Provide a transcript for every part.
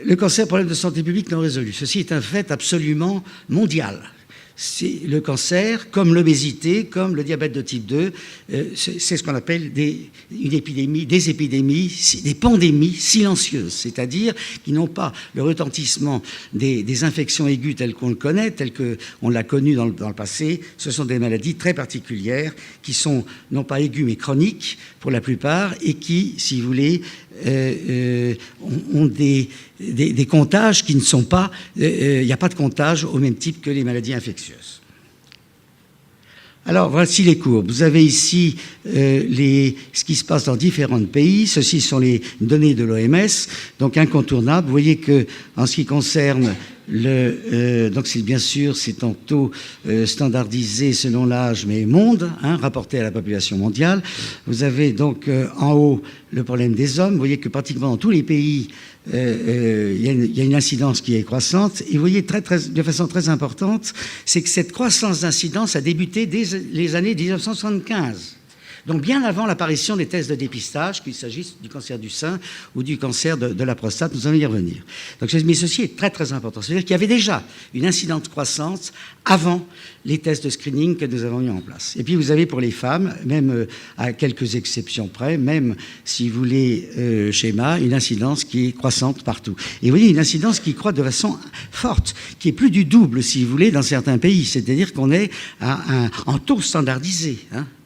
le cancer, problème de santé publique non résolu. Ceci est un fait absolument mondial. C'est le cancer, comme l'obésité, comme le diabète de type 2, c'est ce qu'on appelle des épidémies, des pandémies silencieuses, c'est-à-dire qui n'ont pas le retentissement des infections aiguës telles qu'on le connaît, telles qu'on l'a connu dans le passé. Ce sont des maladies très particulières qui sont non pas aiguës mais chroniques pour la plupart et qui, si vous voulez, ont des comptages qui ne sont pas... Il n'y a pas de comptage au même type que les maladies infectieuses. Alors, voici les courbes. Vous avez ici ce qui se passe dans différents pays. Ceci sont les données de l'OMS, donc incontournables. Vous voyez que, en ce qui concerne donc bien sûr, c'est en taux standardisé selon l'âge, mais monde, rapporté à la population mondiale. Vous avez donc en haut le problème des hommes. Vous voyez que pratiquement dans tous les pays, il y a une incidence qui est croissante. Et vous voyez de façon très importante, c'est que cette croissance d'incidence a débuté dès les années 1975. Donc bien avant l'apparition des tests de dépistage, qu'il s'agisse du cancer du sein ou du cancer de la prostate, nous allons y revenir. Donc, mais ceci est très très important. C'est-à-dire qu'il y avait déjà une incidence croissante avant les tests de screening que nous avons mis en place. Et puis vous avez pour les femmes, même à quelques exceptions près, même si vous voulez schéma, une incidence qui est croissante partout. Et vous voyez une incidence qui croît de façon forte, qui est plus du double, si vous voulez, dans certains pays. C'est-à-dire qu'on est en taux standardisé,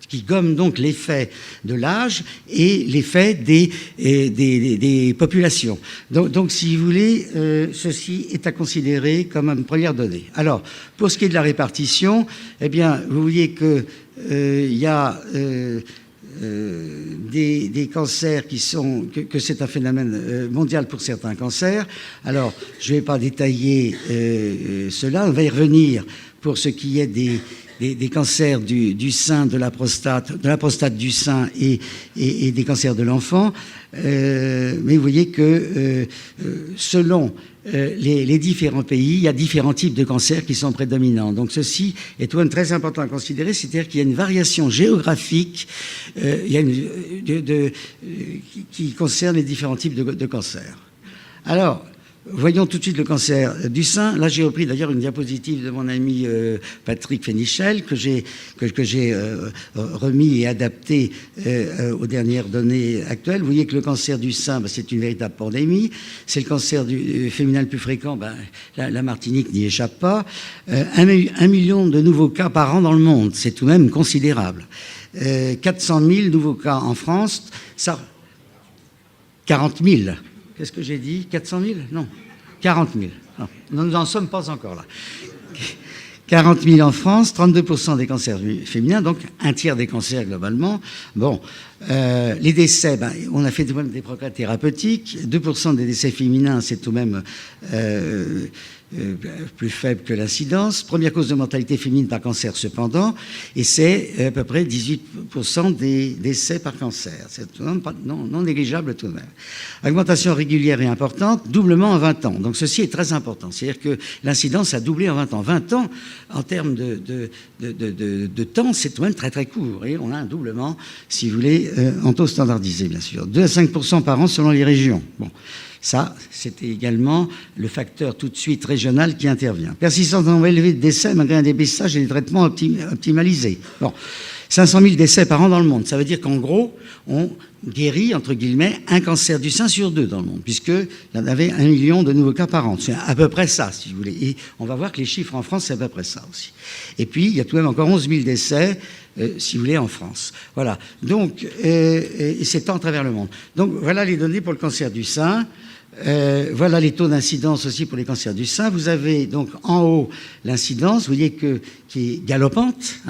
qui gomme donc l'effet de l'âge et l'effet des populations. Donc, si vous voulez, ceci est à considérer comme une première donnée. Alors, pour ce qui est de la répartition, eh bien, vous voyez que il y a des cancers que c'est un phénomène mondial pour certains cancers. Alors, je ne vais pas détailler cela, on va y revenir pour ce qui est des cancers du sein, de la prostate du sein et des cancers de l'enfant. Mais vous voyez que selon les différents pays, il y a différents types de cancers qui sont prédominants. Donc ceci est tout de même très important à considérer, c'est-à-dire qu'il y a une variation géographique qui concerne les différents types de cancers. Alors, voyons tout de suite le cancer du sein. Là, j'ai repris d'ailleurs une diapositive de mon ami Patrick Fénichel que j'ai remis et adapté aux dernières données actuelles. Vous voyez que le cancer du sein, c'est une véritable pandémie. C'est le cancer féminin le plus fréquent. La Martinique n'y échappe pas. 1 million de nouveaux cas par an dans le monde. C'est tout de même considérable. 400 000 nouveaux cas en France. 40 000. Qu'est-ce que j'ai dit? 400 000? Non. 40 000. Non, nous n'en sommes pas encore là. 40 000 en France, 32% des cancers féminins, donc un tiers des cancers globalement. Bon, les décès, on a fait tout de même des progrès thérapeutiques. 2% des décès féminins, c'est tout de même plus faible que l'incidence. Première cause de mortalité féminine par cancer cependant, et c'est à peu près 18% des décès par cancer. C'est tout de même non négligeable tout de même. Augmentation régulière et importante, doublement en 20 ans. Donc ceci est très important. C'est-à-dire que l'incidence a doublé en 20 ans. 20 ans, en termes de temps, c'est tout de même très très court. Et on a un doublement, si vous voulez, en taux standardisé, bien sûr. 2 à 5% par an selon les régions. Bon. Ça, c'était également le facteur tout de suite régional qui intervient. Persistance d'un nombre élevé de décès malgré un dépistage et des traitements optimalisés. Bon, 500 000 décès par an dans le monde. Ça veut dire qu'en gros, on guérit, entre guillemets, un cancer du sein sur 2 dans le monde, puisqu'il y en avait 1 million de nouveaux cas par an. C'est à peu près ça, si vous voulez. Et on va voir que les chiffres en France, c'est à peu près ça aussi. Et puis, il y a tout de même encore 11 000 décès, si vous voulez, en France. Voilà. Donc, et c'est tant à travers le monde. Donc, voilà les données pour le cancer du sein. Voilà les taux d'incidence aussi pour les cancers du sein. Vous avez donc en haut l'incidence, vous voyez qui est galopante,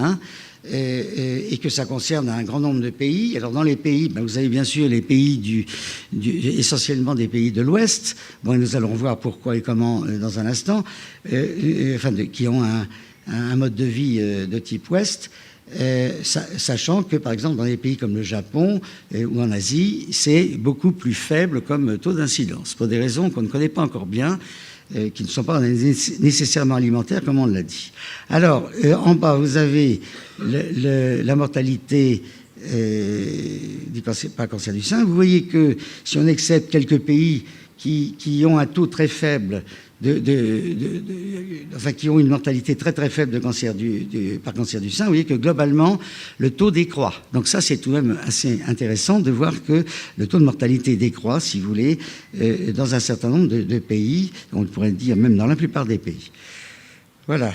et que ça concerne un grand nombre de pays. Alors dans les pays, vous avez bien sûr les pays essentiellement des pays de l'Ouest. Bon, nous allons voir pourquoi et comment dans un instant, qui ont un mode de vie de type Ouest. Sachant que, par exemple, dans des pays comme le Japon ou en Asie, c'est beaucoup plus faible comme taux d'incidence, pour des raisons qu'on ne connaît pas encore bien, qui ne sont pas nécessairement alimentaires, comme on l'a dit. Alors, en bas, vous avez la mortalité du cancer, pas cancer du sein. Vous voyez que si on accepte quelques pays qui ont un taux très faible enfin, qui ont une mortalité très très faible de cancer par cancer du sein, vous voyez que globalement, le taux décroît. Donc ça, c'est tout de même assez intéressant de voir que le taux de mortalité décroît, si vous voulez, dans un certain nombre de pays, on pourrait dire même dans la plupart des pays. Voilà.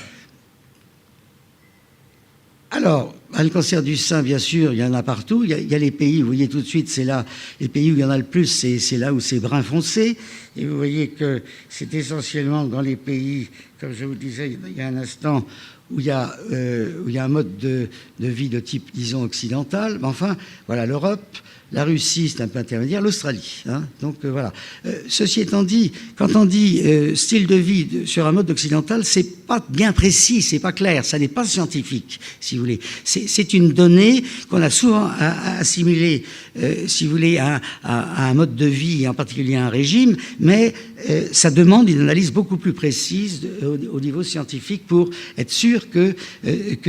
Alors, le cancer du sein, bien sûr, il y en a partout. Il y a les pays, vous voyez tout de suite, c'est là, les pays où il y en a le plus, c'est là où c'est brun foncé. Et vous voyez que c'est essentiellement dans les pays, comme je vous disais il y a un instant, où il y a un mode de vie de type, disons, occidental. Mais enfin, voilà, l'Europe, la Russie, c'est un peu intermédiaire, l'Australie. Hein, donc voilà. Ceci étant dit, quand on dit style de vie sur un mode occidental, c'est pas bien précis, c'est pas clair, ça n'est pas scientifique, si vous voulez. C'est une donnée qu'on a souvent assimilée, si vous voulez, à un mode de vie, et en particulier à un régime, mais ça demande une analyse beaucoup plus précise au niveau scientifique pour être sûr que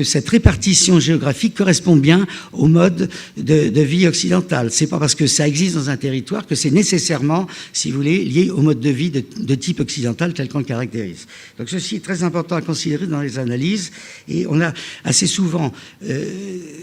cette répartition géographique correspond bien au mode de vie occidental. C'est pas parce que ça existe dans un territoire que c'est nécessairement, si vous voulez, lié au mode de vie de type occidental tel qu'on le caractérise. Donc ceci est très important à considérer dans les analyses, et on a assez souvent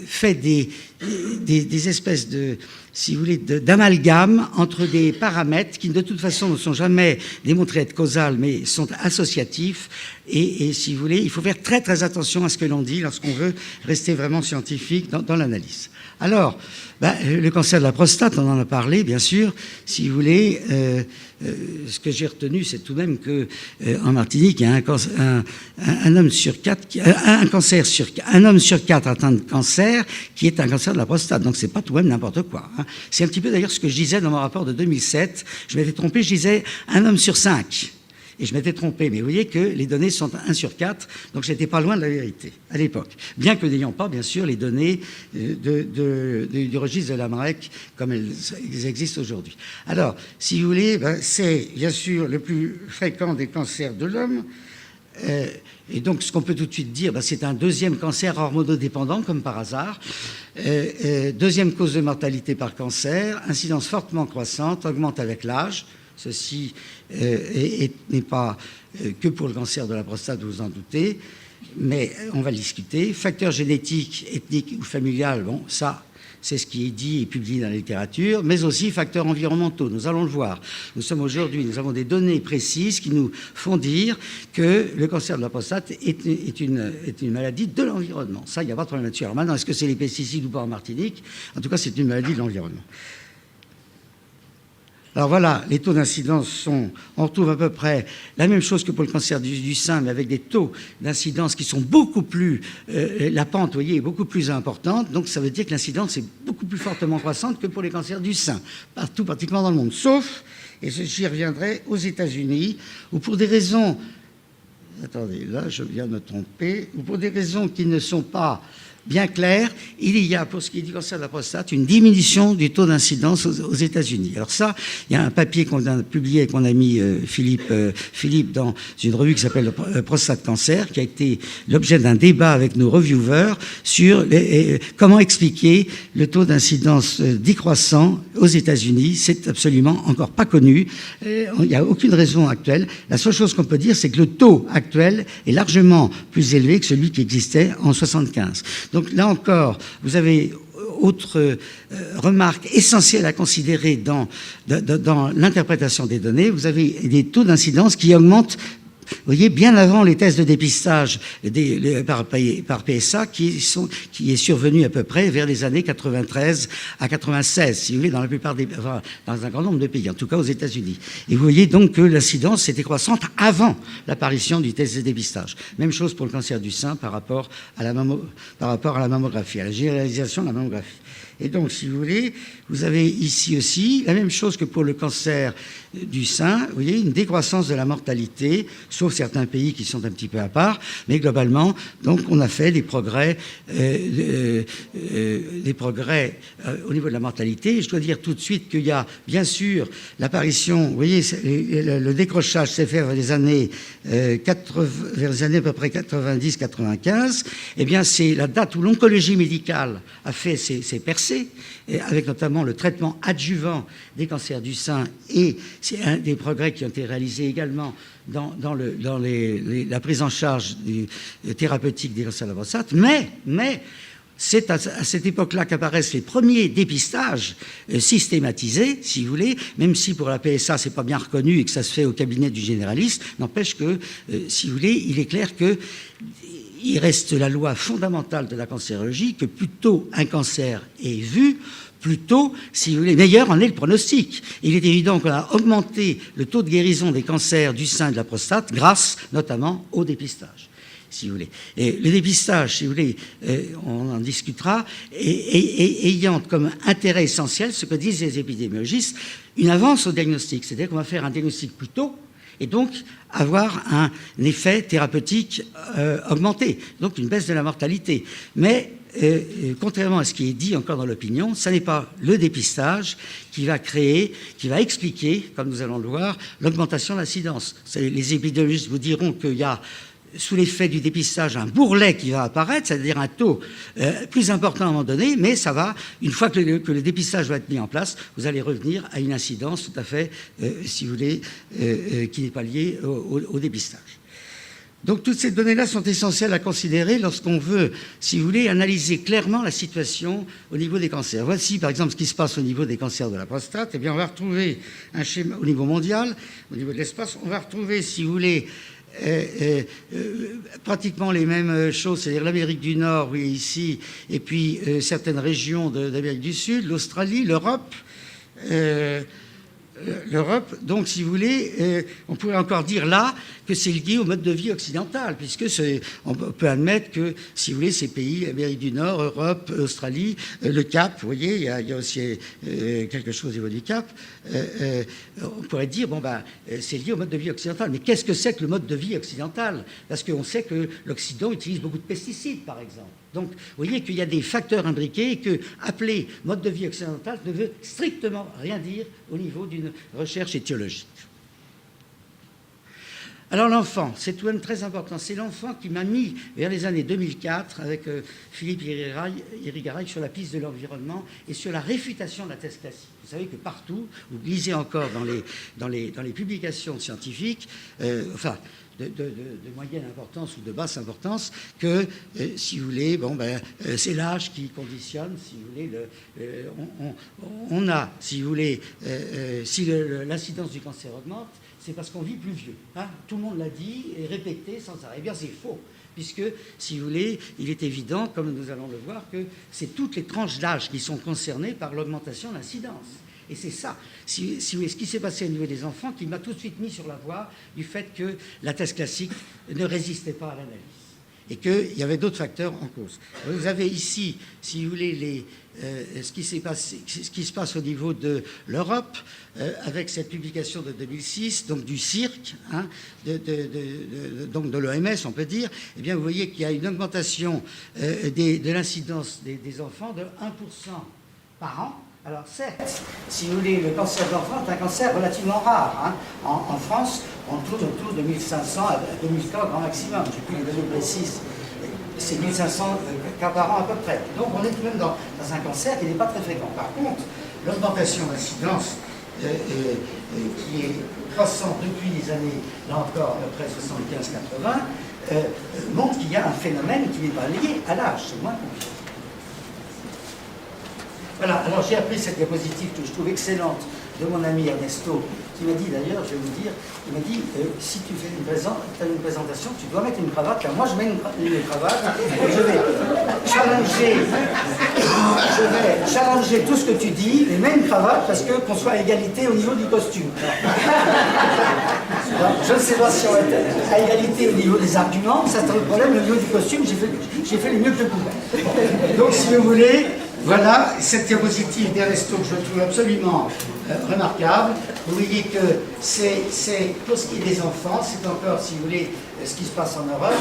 fait des espèces de, si vous voulez, d'amalgame entre des paramètres qui de toute façon ne sont jamais démontrés être causales mais sont associatifs, et si vous voulez, il faut faire très très attention à ce que l'on dit lorsqu'on veut rester vraiment scientifique dans l'analyse. Alors, le cancer de la prostate, on en a parlé, bien sûr. Si vous voulez, ce que j'ai retenu, c'est tout de même qu'en Martinique, il y a un homme sur 4, un homme sur 4 atteint de cancer qui est un cancer de la prostate. Donc, c'est pas tout de même n'importe quoi. Hein. C'est un petit peu d'ailleurs ce que je disais dans mon rapport de 2007. Je m'étais trompé, je disais un homme sur 5. Et je m'étais trompé, mais vous voyez que les données sont 1 sur 4, donc j'étais pas loin de la vérité à l'époque. Bien que n'ayant pas, bien sûr, les données du registre de l'AMREC comme elles existent aujourd'hui. Alors, si vous voulez, c'est bien sûr le plus fréquent des cancers de l'homme. Et donc, ce qu'on peut tout de suite dire, c'est un deuxième cancer hormonodépendant, comme par hasard. Deuxième cause de mortalité par cancer, incidence fortement croissante, augmente avec l'âge. Ceci n'est pas que pour le cancer de la prostate, vous vous en doutez, mais on va le discuter. Facteurs génétiques, ethniques ou familiales, bon, ça, c'est ce qui est dit et publié dans la littérature, mais aussi facteurs environnementaux. Nous allons le voir. Nous avons des données précises qui nous font dire que le cancer de la prostate est une maladie de l'environnement. Ça, il n'y a pas de problème là-dessus. Alors maintenant, est-ce que c'est les pesticides ou pas en Martinique? En tout cas, c'est une maladie de l'environnement. Alors voilà, les taux d'incidence sont, on retrouve à peu près la même chose que pour le cancer du sein, mais avec des taux d'incidence qui sont beaucoup plus, la pente, vous voyez, est beaucoup plus importante. Donc ça veut dire que l'incidence est beaucoup plus fortement croissante que pour les cancers du sein, partout, pratiquement dans le monde. Sauf, et j'y reviendrai, aux États-Unis, où pour des raisons, attendez, là je viens de me tromper, où pour des raisons qui ne sont pas bien clair, il y a, pour ce qui est du cancer de la prostate, une diminution du taux d'incidence aux États-Unis. Alors ça, il y a un papier qu'on a publié et qu'on a mis Philippe dans une revue qui s'appelle Prostate Cancer, qui a été l'objet d'un débat avec nos reviewers sur comment expliquer le taux d'incidence décroissant aux États-Unis. C'est absolument encore pas connu. Il n'y a aucune raison actuelle. La seule chose qu'on peut dire, c'est que le taux actuel est largement plus élevé que celui qui existait en 1975. Donc là encore, vous avez autre remarque essentielle à considérer dans l'interprétation des données. Vous avez des taux d'incidence qui augmentent, vous voyez, bien avant les tests de dépistage par PSA qui est survenu à peu près vers les années 93 à 96, si vous voulez, dans la plupart dans un grand nombre de pays, en tout cas aux États-Unis. Et vous voyez donc que l'incidence était croissante avant l'apparition du test de dépistage. Même chose pour le cancer du sein par rapport à la mammographie, à la généralisation de la mammographie. Et donc, si vous voulez, vous avez ici aussi la même chose que pour le cancer du sein, vous voyez, une décroissance de la mortalité, sauf certains pays qui sont un petit peu à part, mais globalement, donc, on a fait des progrès au niveau de la mortalité. Et je dois dire tout de suite qu'il y a, bien sûr, l'apparition, vous voyez, le décrochage s'est fait vers les années à peu près 90-95. Eh bien, c'est la date où l'oncologie médicale a fait ses percées. avancé, avec notamment le traitement adjuvant des cancers du sein, et c'est un des progrès qui ont été réalisés également dans la prise en charge thérapeutique des cancers de la prostate, mais c'est à cette époque-là qu'apparaissent les premiers dépistages systématisés, si vous voulez, même si pour la PSA, c'est pas bien reconnu et que ça se fait au cabinet du généraliste, n'empêche que, si vous voulez, il est clair que il reste la loi fondamentale de la cancérologie que plus tôt un cancer est vu, plus tôt, si vous voulez, meilleur en est le pronostic. Il est évident qu'on a augmenté le taux de guérison des cancers du sein et de la prostate grâce notamment au dépistage, si vous voulez. Et le dépistage, si vous voulez, on en discutera, et ayant comme intérêt essentiel, ce que disent les épidémiologistes, une avance au diagnostic. C'est-à-dire qu'on va faire un diagnostic plus tôt, et donc avoir un effet thérapeutique augmenté, donc une baisse de la mortalité. Mais contrairement à ce qui est dit encore dans l'opinion, ce n'est pas le dépistage qui va créer, qui va expliquer, comme nous allons le voir, l'augmentation de l'incidence. Les épidémiologistes vous diront qu'il y a sous l'effet du dépistage un bourrelet qui va apparaître, c'est-à-dire un taux plus important à un moment donné, mais ça va, une fois que le dépistage va être mis en place, vous allez revenir à une incidence tout à fait, si vous voulez, qui n'est pas liée au dépistage. Donc toutes ces données-là sont essentielles à considérer lorsqu'on veut, si vous voulez, analyser clairement la situation au niveau des cancers. Voici par exemple ce qui se passe au niveau des cancers de la prostate. Eh bien, on va retrouver un schéma au niveau mondial, au niveau de l'espace, on va retrouver, si vous voulez, pratiquement les mêmes choses, c'est-à-dire l'Amérique du Nord, oui, ici, et puis certaines régions d'Amérique du Sud, l'Australie, l'Europe. Donc, si vous voulez, on pourrait encore dire là que c'est lié au mode de vie occidental, puisque on peut admettre que, si vous voulez, ces pays, Amérique du Nord, Europe, Australie, le Cap, vous voyez, il y a aussi quelque chose au niveau du Cap, on pourrait dire, bon, ben, c'est lié au mode de vie occidental. Mais qu'est-ce que c'est que le mode de vie occidental? Parce qu'on sait que l'Occident utilise beaucoup de pesticides, par exemple. Donc, vous voyez qu'il y a des facteurs imbriqués et que appeler mode de vie occidental ne veut strictement rien dire au niveau d'une recherche étiologique. Alors l'enfant, c'est tout de même très important. C'est l'enfant qui m'a mis vers les années 2004 avec Philippe Irigaray sur la piste de l'environnement et sur la réfutation de la thèse classique. Vous savez que partout, vous lisez encore dans les publications scientifiques, de moyenne importance ou de basse importance, que, si vous voulez, bon, ben, c'est l'âge qui conditionne, si vous voulez, on a, si vous voulez, si l'incidence du cancer augmente, c'est parce qu'on vit plus vieux. Hein. Tout le monde l'a dit et répété sans arrêt. Eh bien, c'est faux, puisque, si vous voulez, il est évident, comme nous allons le voir, que c'est toutes les tranches d'âge qui sont concernées par l'augmentation de l'incidence. Et c'est ça, si vous voulez, ce qui s'est passé au niveau des enfants, qui m'a tout de suite mis sur la voie du fait que la thèse classique ne résistait pas à l'analyse et qu'il y avait d'autres facteurs en cause. Vous avez ici, si vous voulez, ce qui se passe au niveau de l'Europe, avec cette publication de 2006, donc du CIRC, hein, donc de l'OMS, on peut dire, eh bien, vous voyez qu'il y a une augmentation de l'incidence des enfants de 1% par an. Alors certes, si vous voulez, le cancer de l'enfant est un cancer relativement rare. Hein. En France, on tourne autour de 1500 à 2000 cas au grand maximum. Je n'ai plus les données précises. C'est 1500 cas par an à peu près. Donc on est tout de même dans un cancer qui n'est pas très fréquent. Par contre, l'augmentation d'incidence qui est croissante depuis les années, là encore, à peu près 75-80, montre qu'il y a un phénomène qui n'est pas lié à l'âge. C'est moins compliqué. Voilà, alors j'ai appris cette diapositive que je trouve excellente de mon ami Ernesto, qui m'a dit d'ailleurs, je vais vous dire, il m'a dit, si tu fais une présentation, tu dois mettre une cravate, car moi je mets une cravate, et je vais challenger tout ce que tu dis, et mets une cravate, parce qu'on soit à égalité au niveau du costume. Alors, je ne sais pas si on est à égalité au niveau des arguments, ça c'est le problème, au niveau du costume, j'ai fait le mieux que je pouvais. Donc si vous voulez, voilà cette diapositive d'Ernesto que je trouve absolument remarquable. Vous voyez que c'est pour ce qui est des enfants, c'est encore, si vous voulez, ce qui se passe en Europe.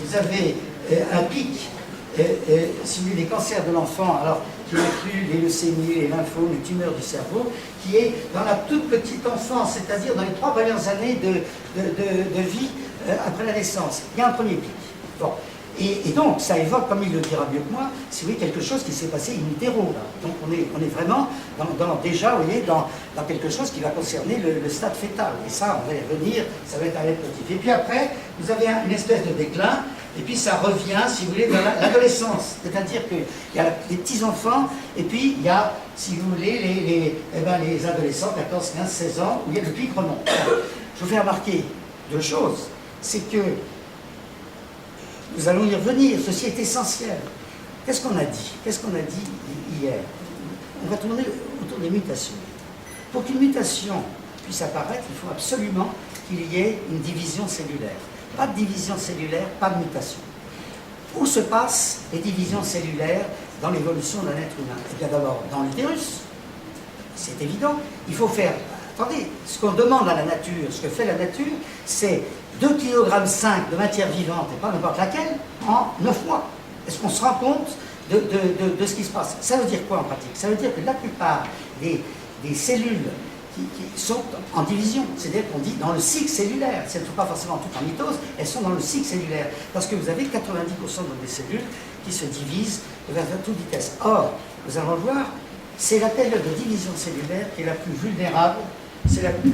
Vous avez un pic, si vous voulez, des cancers de l'enfant, alors qui inclut les leucémies, les lymphomes, les tumeurs du cerveau, qui est dans la toute petite enfance, c'est-à-dire dans les 3 premières années de vie après la naissance. Il y a un premier pic. Bon. Et donc, ça évoque, comme il le dira mieux que moi, si vous voulez, quelque chose qui s'est passé in utero. Là. Donc, on est vraiment déjà, vous voyez, dans quelque chose qui va concerner le stade fœtal. Et ça, on va y revenir, ça va être un leitmotiv. Et puis après, vous avez une espèce de déclin, et puis ça revient, si vous voulez, dans l'adolescence. C'est-à-dire qu'il y a les petits-enfants, et puis il y a, si vous voulez, les adolescents, 14, 15, 16 ans, où il y a le pic remonte. Je vous fais remarquer deux choses. C'est que nous allons y revenir, ceci est essentiel. Qu'est-ce qu'on a dit? Qu'est-ce qu'on a dit hier? On va tourner autour des mutations. Pour qu'une mutation puisse apparaître, il faut absolument qu'il y ait une division cellulaire. Pas de division cellulaire, pas de mutation. Où se passent les divisions cellulaires dans l'évolution d'un être humain? Eh bien d'abord, dans l'utérus, c'est évident. Il faut faire... Attendez, ce qu'on demande à la nature, ce que fait la nature, c'est 2,5 kg de matière vivante, et pas n'importe laquelle, en 9 mois. Est-ce qu'on se rend compte de ce qui se passe? Ça veut dire quoi en pratique? Ça veut dire que la plupart des cellules qui sont en division, c'est-à-dire qu'on dit dans le cycle cellulaire, elles ne sont pas forcément toutes en mitose, elles sont dans le cycle cellulaire, parce que vous avez 90% des cellules qui se divisent à toute vitesse. Or, nous allons le voir, c'est la période de division cellulaire qui est la plus vulnérable, c'est la plus...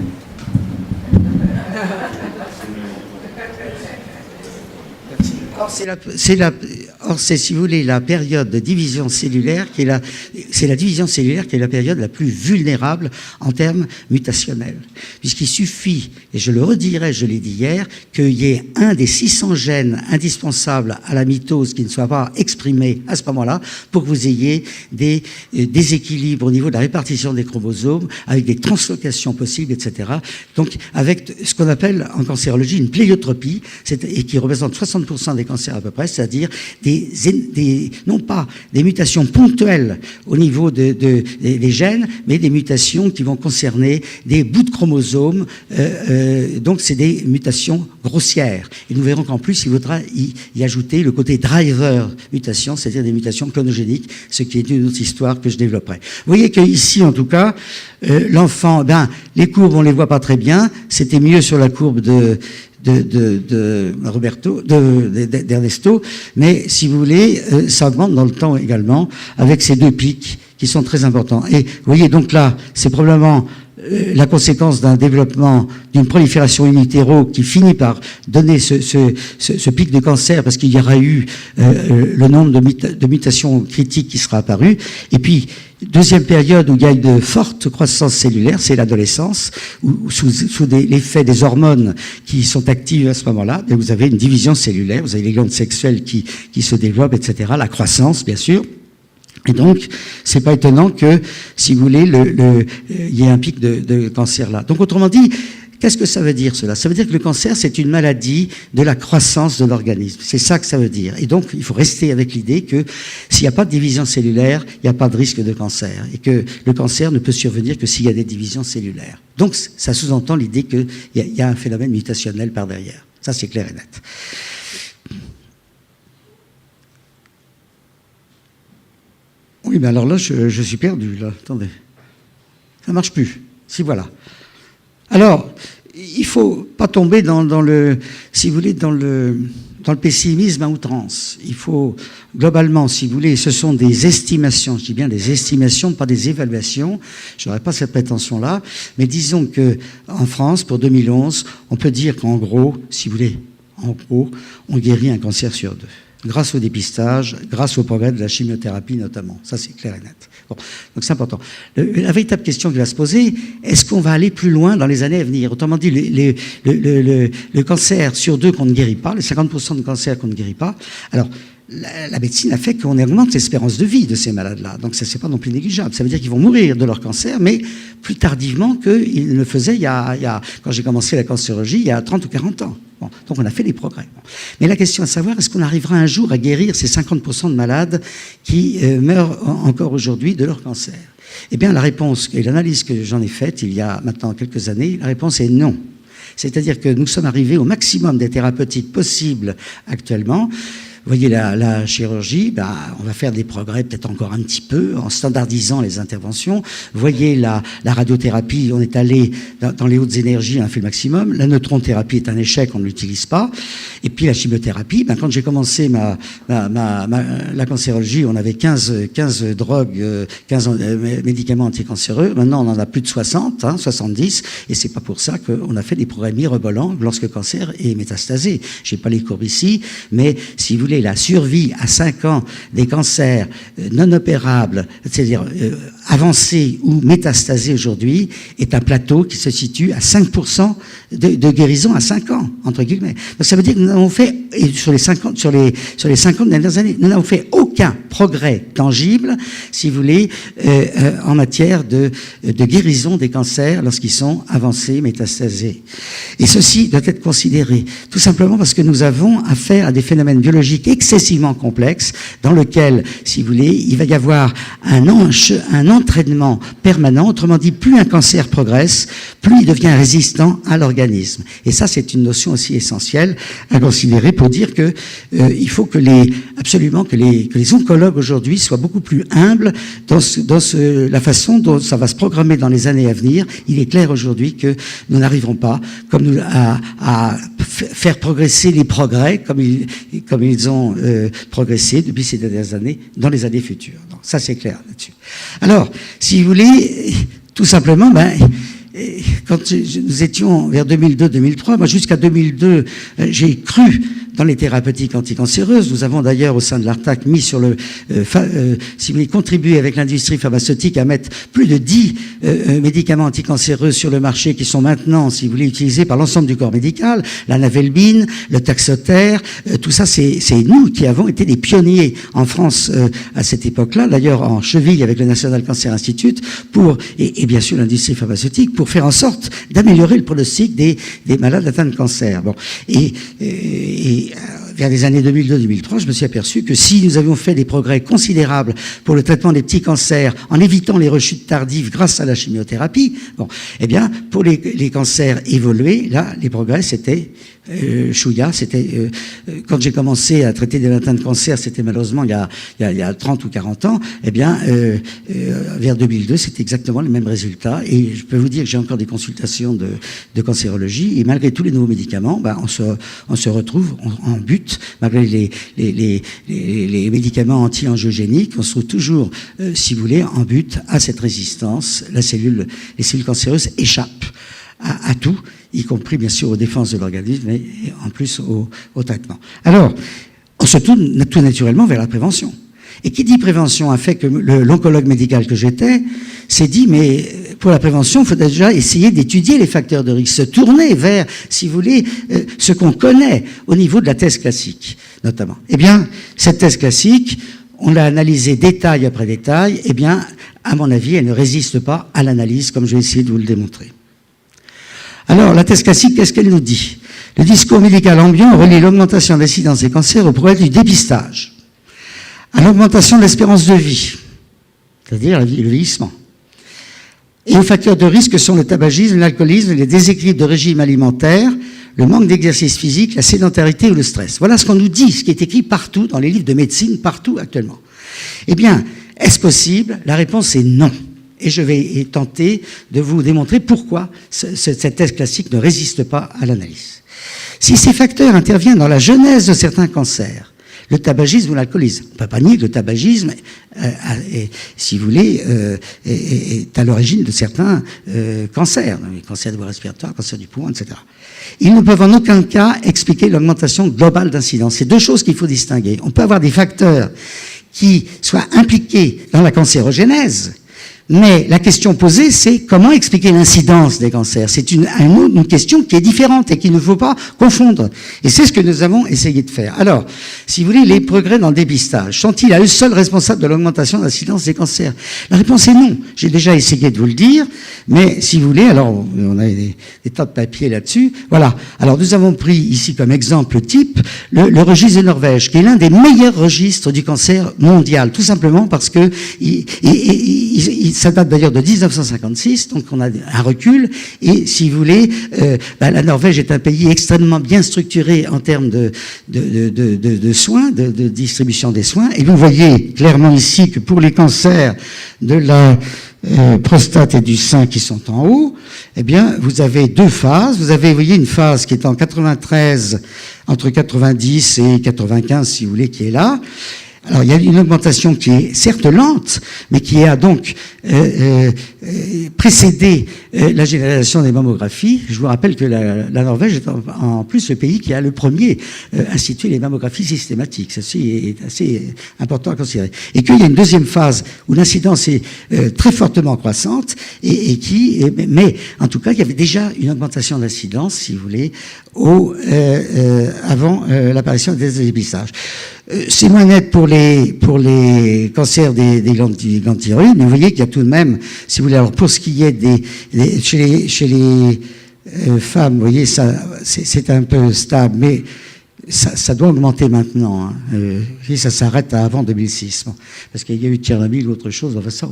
Or, c'est, si vous voulez, la période de division cellulaire c'est la division cellulaire qui est la période la plus vulnérable en termes mutationnels. Puisqu'il suffit, et je le redirai, je l'ai dit hier, qu'il y ait un des 600 gènes indispensables à la mitose qui ne soit pas exprimé à ce moment-là pour que vous ayez des déséquilibres au niveau de la répartition des chromosomes, avec des translocations possibles, etc. Donc, avec ce qu'on appelle en cancérologie une pléiotropie, et qui représente 60% des cancers à peu près, c'est-à-dire non pas des mutations ponctuelles au niveau des gènes, mais des mutations qui vont concerner des bouts de chromosomes. Donc, c'est des mutations grossières. Et nous verrons qu'en plus, il faudra y ajouter le côté driver mutation, c'est-à-dire des mutations clonogéniques, ce qui est une autre histoire que je développerai. Vous voyez qu'ici, en tout cas, l'enfant, les courbes, on les voit pas très bien. C'était mieux sur la courbe d'Ernesto, mais si vous voulez, ça augmente dans le temps également, avec ces deux pics qui sont très importants. Et vous voyez, donc là, c'est probablement la conséquence d'un développement, d'une prolifération in utero qui finit par donner ce pic de cancer, parce qu'il y aura eu le nombre de mutations critiques qui sera apparu. Et puis, deuxième période où il y a une forte croissance cellulaire, c'est l'adolescence, où sous l'effet des hormones qui sont actives à ce moment-là, vous avez une division cellulaire, vous avez les glandes sexuelles qui se développent, etc., la croissance, bien sûr. Et donc, c'est pas étonnant que, si vous voulez, il y ait un pic de cancer là. Donc, autrement dit, qu'est-ce que ça veut dire cela? Ça veut dire que le cancer, c'est une maladie de la croissance de l'organisme. C'est ça que ça veut dire. Et donc, il faut rester avec l'idée que s'il n'y a pas de division cellulaire, il n'y a pas de risque de cancer. Et que le cancer ne peut survenir que s'il y a des divisions cellulaires. Donc, ça sous-entend l'idée qu'il y a un phénomène mutationnel par derrière. Ça, c'est clair et net. Oui, mais alors là, je suis perdu, là. Attendez. Ça ne marche plus. Si, voilà. Alors, il ne faut pas tomber dans le pessimisme à outrance. Il faut, globalement, si vous voulez, ce sont des estimations, je dis bien des estimations, pas des évaluations. Je n'aurais pas cette prétention-là. Mais disons qu'en France, pour 2011, on peut dire qu'en gros, si vous voulez, on guérit un cancer sur 2. Grâce au dépistage, grâce au progrès de la chimiothérapie notamment. Ça, c'est clair et net. Bon, donc c'est important. La véritable question qui va se poser, est-ce qu'on va aller plus loin dans les années à venir? Autrement dit, le cancer sur 2 qu'on ne guérit pas, les 50% de cancers qu'on ne guérit pas, alors la médecine a fait qu'on augmente l'espérance de vie de ces malades-là. Donc ça, c'est pas non plus négligeable. Ça veut dire qu'ils vont mourir de leur cancer, mais plus tardivement qu'ils ne le faisaient quand j'ai commencé la cancérologie, il y a 30 ou 40 ans. Bon, donc on a fait des progrès. Bon. Mais la question à savoir, est-ce qu'on arrivera un jour à guérir ces 50% de malades qui meurent encore aujourd'hui de leur cancer? Eh bien, la réponse, et l'analyse que j'en ai faite il y a maintenant quelques années, la réponse est non. C'est-à-dire que nous sommes arrivés au maximum des thérapeutiques possibles actuellement. voyez la chirurgie, ben, on va faire des progrès peut-être encore un petit peu en standardisant les interventions. Vous voyez la radiothérapie, on est allé dans les hautes énergies, on a fait le maximum. La neutron-thérapie est un échec, on ne l'utilise pas. Et puis la chimiothérapie, ben, quand j'ai commencé la cancérologie, on avait 15 drogues, 15 médicaments anticancéreux. Maintenant, on en a plus de 60, 70. Et c'est pas pour ça qu'on a fait des progrès mirobolants lorsque le cancer est métastasé. J'ai pas les courbes ici, mais si vous voulez, la survie à 5 ans des cancers non opérables, c'est-à-dire avancés ou métastasés aujourd'hui, est un plateau qui se situe à 5% de guérison à 5 ans, entre guillemets. Donc ça veut dire que nous n'avons fait, sur les 50 dernières années, nous n'avons fait aucun progrès tangible, si vous voulez, en matière de guérison des cancers lorsqu'ils sont avancés, métastasés. Et ceci doit être considéré, tout simplement parce que nous avons affaire à des phénomènes biologiques excessivement complexes, dans lesquels, si vous voulez, il va y avoir un entraînement permanent. Autrement dit, plus un cancer progresse, plus il devient résistant à l'organisme. Et ça, c'est une notion aussi essentielle à considérer pour dire que il faut absolument que les oncologues aujourd'hui soient beaucoup plus humbles dans la façon dont ça va se programmer dans les années à venir. Il est clair aujourd'hui que nous n'arriverons pas à faire progresser les progrès comme ils ont progressé depuis ces dernières années dans les années futures. Donc, ça, c'est clair là-dessus. Alors, si vous voulez, tout simplement, quand nous étions vers 2002-2003, moi jusqu'à 2002, j'ai cru dans les thérapeutiques anticancéreuses. Nous avons d'ailleurs au sein de l'ARTAC mis sur si vous voulez, contribué avec l'industrie pharmaceutique à mettre plus de 10 médicaments anticancéreux sur le marché qui sont maintenant, si vous voulez, utilisés par l'ensemble du corps médical. La navelbine, le taxoter, tout ça, c'est nous qui avons été des pionniers en France à cette époque-là, d'ailleurs en cheville avec le National Cancer Institute et bien sûr l'industrie pharmaceutique pour faire en sorte d'améliorer le pronostic des malades atteints de cancer. Bon, et vers les années 2002-2003, je me suis aperçu que si nous avions fait des progrès considérables pour le traitement des petits cancers, en évitant les rechutes tardives grâce à la chimiothérapie, bon, eh bien, pour les cancers évolués, là, les progrès, c'était chouïa, c'était quand j'ai commencé à traiter des atteints de cancer, c'était malheureusement il y a 30 ou 40 ans, eh bien vers 2002, c'était exactement les mêmes résultats et je peux vous dire que j'ai encore des consultations de cancérologie et malgré tous les nouveaux médicaments, on se retrouve en but, malgré les médicaments anti-angiogéniques, on se trouve toujours, si vous voulez, en but à cette résistance. Les cellules cancéreuses échappent à tout, y compris bien sûr aux défenses de l'organisme, mais en plus au traitement. Alors, on se tourne tout naturellement vers la prévention. Et qui dit prévention a fait que l'oncologue médical que j'étais s'est dit, mais pour la prévention, il faut déjà essayer d'étudier les facteurs de risque, se tourner vers, si vous voulez, ce qu'on connaît au niveau de la thèse classique, notamment. Eh bien, cette thèse classique, on l'a analysée détail après détail, eh bien, à mon avis, elle ne résiste pas à l'analyse, comme je vais essayer de vous le démontrer. Alors, la thèse classique, qu'est-ce qu'elle nous dit? Le discours médical ambiant relie l'augmentation de l'incidence des cancers au progrès du dépistage, à l'augmentation de l'espérance de vie, c'est-à-dire le vieillissement, et aux facteurs de risque sont le tabagisme, l'alcoolisme, les déséquilibres de régime alimentaire, le manque d'exercice physique, la sédentarité ou le stress. Voilà ce qu'on nous dit, ce qui est écrit partout, dans les livres de médecine, partout actuellement. Eh bien, est-ce possible? La réponse est non. Et je vais tenter de vous démontrer pourquoi cette thèse classique ne résiste pas à l'analyse. Si ces facteurs interviennent dans la genèse de certains cancers, le tabagisme ou l'alcoolisme, on ne peut pas nier que le tabagisme, si vous voulez, est à l'origine de certains cancers, les cancers de voie respiratoire, cancer du poumon, etc. Ils ne peuvent en aucun cas expliquer l'augmentation globale d'incidence. C'est deux choses qu'il faut distinguer. On peut avoir des facteurs qui soient impliqués dans la cancérogénèse, mais la question posée, c'est comment expliquer l'incidence des cancers. C'est une question qui est différente et qu'il ne faut pas confondre. Et c'est ce que nous avons essayé de faire. Alors, si vous voulez, les progrès dans le dépistage sont-ils à eux seuls responsables de l'augmentation de l'incidence des cancers? La réponse est non. J'ai déjà essayé de vous le dire, mais si vous voulez, alors on a des tas de papiers là-dessus. Voilà. Alors, nous avons pris ici comme exemple type le registre de Norvège, qui est l'un des meilleurs registres du cancer mondial, tout simplement parce que ça date d'ailleurs de 1956, donc on a un recul. Et si vous voulez, la Norvège est un pays extrêmement bien structuré en termes de soins, de distribution des soins. Et vous voyez clairement ici que pour les cancers de la prostate et du sein qui sont en haut, eh bien, vous avez deux phases. Vous avez, vous voyez, une phase qui est en 93, entre 90 et 95, si vous voulez, qui est là. Alors, il y a une augmentation qui est certes lente, mais qui a donc précédé la généralisation des mammographies. Je vous rappelle que la Norvège est en plus le pays qui a le premier institué les mammographies systématiques. Ceci est assez important à considérer. Et qu'il y a une deuxième phase où l'incidence est très fortement croissante mais en tout cas, il y avait déjà une augmentation de l'incidence, si vous voulez, avant l'apparition des dépistages. C'est moins net pour les cancers des glandes thyroïdes, mais vous voyez qu'il y a tout de même, si vous voulez, alors pour ce qui est chez les femmes, vous voyez, ça, c'est un peu stable, mais ça doit augmenter maintenant. Hein. Ça s'arrête avant 2006, bon, parce qu'il y a eu Tchernobyl ou autre chose. Enfin, ça,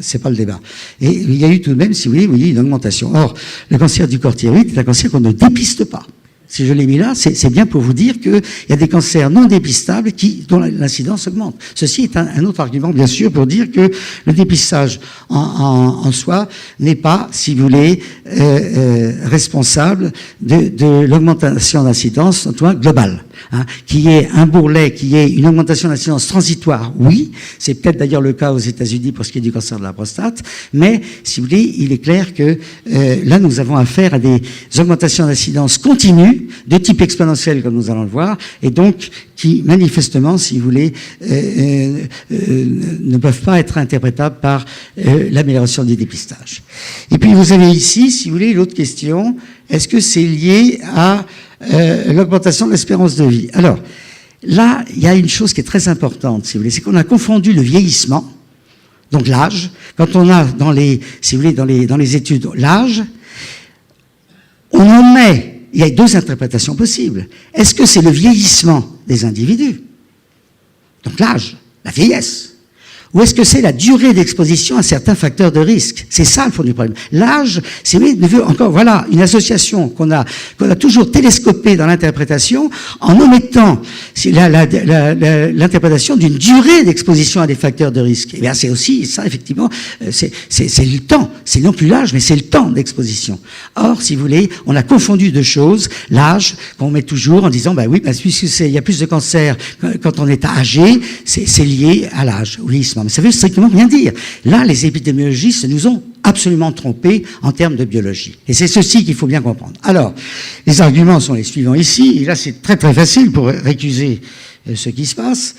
c'est pas le débat. Et il y a eu tout de même, si vous voulez, une augmentation. Or, le cancer du corps thyroïde est un cancer qu'on ne dépiste pas. Si je l'ai mis là, c'est bien pour vous dire qu'il y a des cancers non dépistables dont l'incidence augmente. Ceci est un autre argument, bien sûr, pour dire que le dépistage en soi n'est pas, si vous voulez, responsable de l'augmentation d'incidence, en tout cas globale. Hein, qui est un bourrelet, qui est une augmentation d'incidence transitoire, oui, c'est peut-être d'ailleurs le cas aux États-Unis pour ce qui est du cancer de la prostate, mais si vous voulez, il est clair que là nous avons affaire à des augmentations d'incidence continues, de type exponentiel comme nous allons le voir, et donc qui manifestement, si vous voulez, ne peuvent pas être interprétables par l'amélioration du dépistage. Et puis vous avez ici, si vous voulez, l'autre question, est-ce que c'est lié à l'augmentation de l'espérance de vie? Alors, là, il y a une chose qui est très importante, si vous voulez, c'est qu'on a confondu le vieillissement, donc l'âge, quand on a dans les, si vous voulez, dans les études, l'âge, on en met, il y a deux interprétations possibles. Est-ce que c'est le vieillissement des individus, donc l'âge, la vieillesse, ou est-ce que c'est la durée d'exposition à certains facteurs de risque? C'est ça le fond du problème. L'âge, c'est encore, voilà, une association qu'on a toujours télescopée dans l'interprétation en omettant l'interprétation d'une durée d'exposition à des facteurs de risque. Et bien, c'est aussi ça, effectivement, c'est le temps. C'est non plus l'âge, mais c'est le temps d'exposition. Or, si vous voulez, on a confondu deux choses. L'âge, qu'on met toujours en disant, oui, puisqu'il y a plus de cancers quand on est âgé, c'est lié à l'âge, au vieillissement. Mais ça veut strictement rien dire. Là, les épidémiologistes nous ont absolument trompés en termes de biologie. Et c'est ceci qu'il faut bien comprendre. Alors, les arguments sont les suivants ici. Et là, c'est très très facile pour récuser ce qui se passe.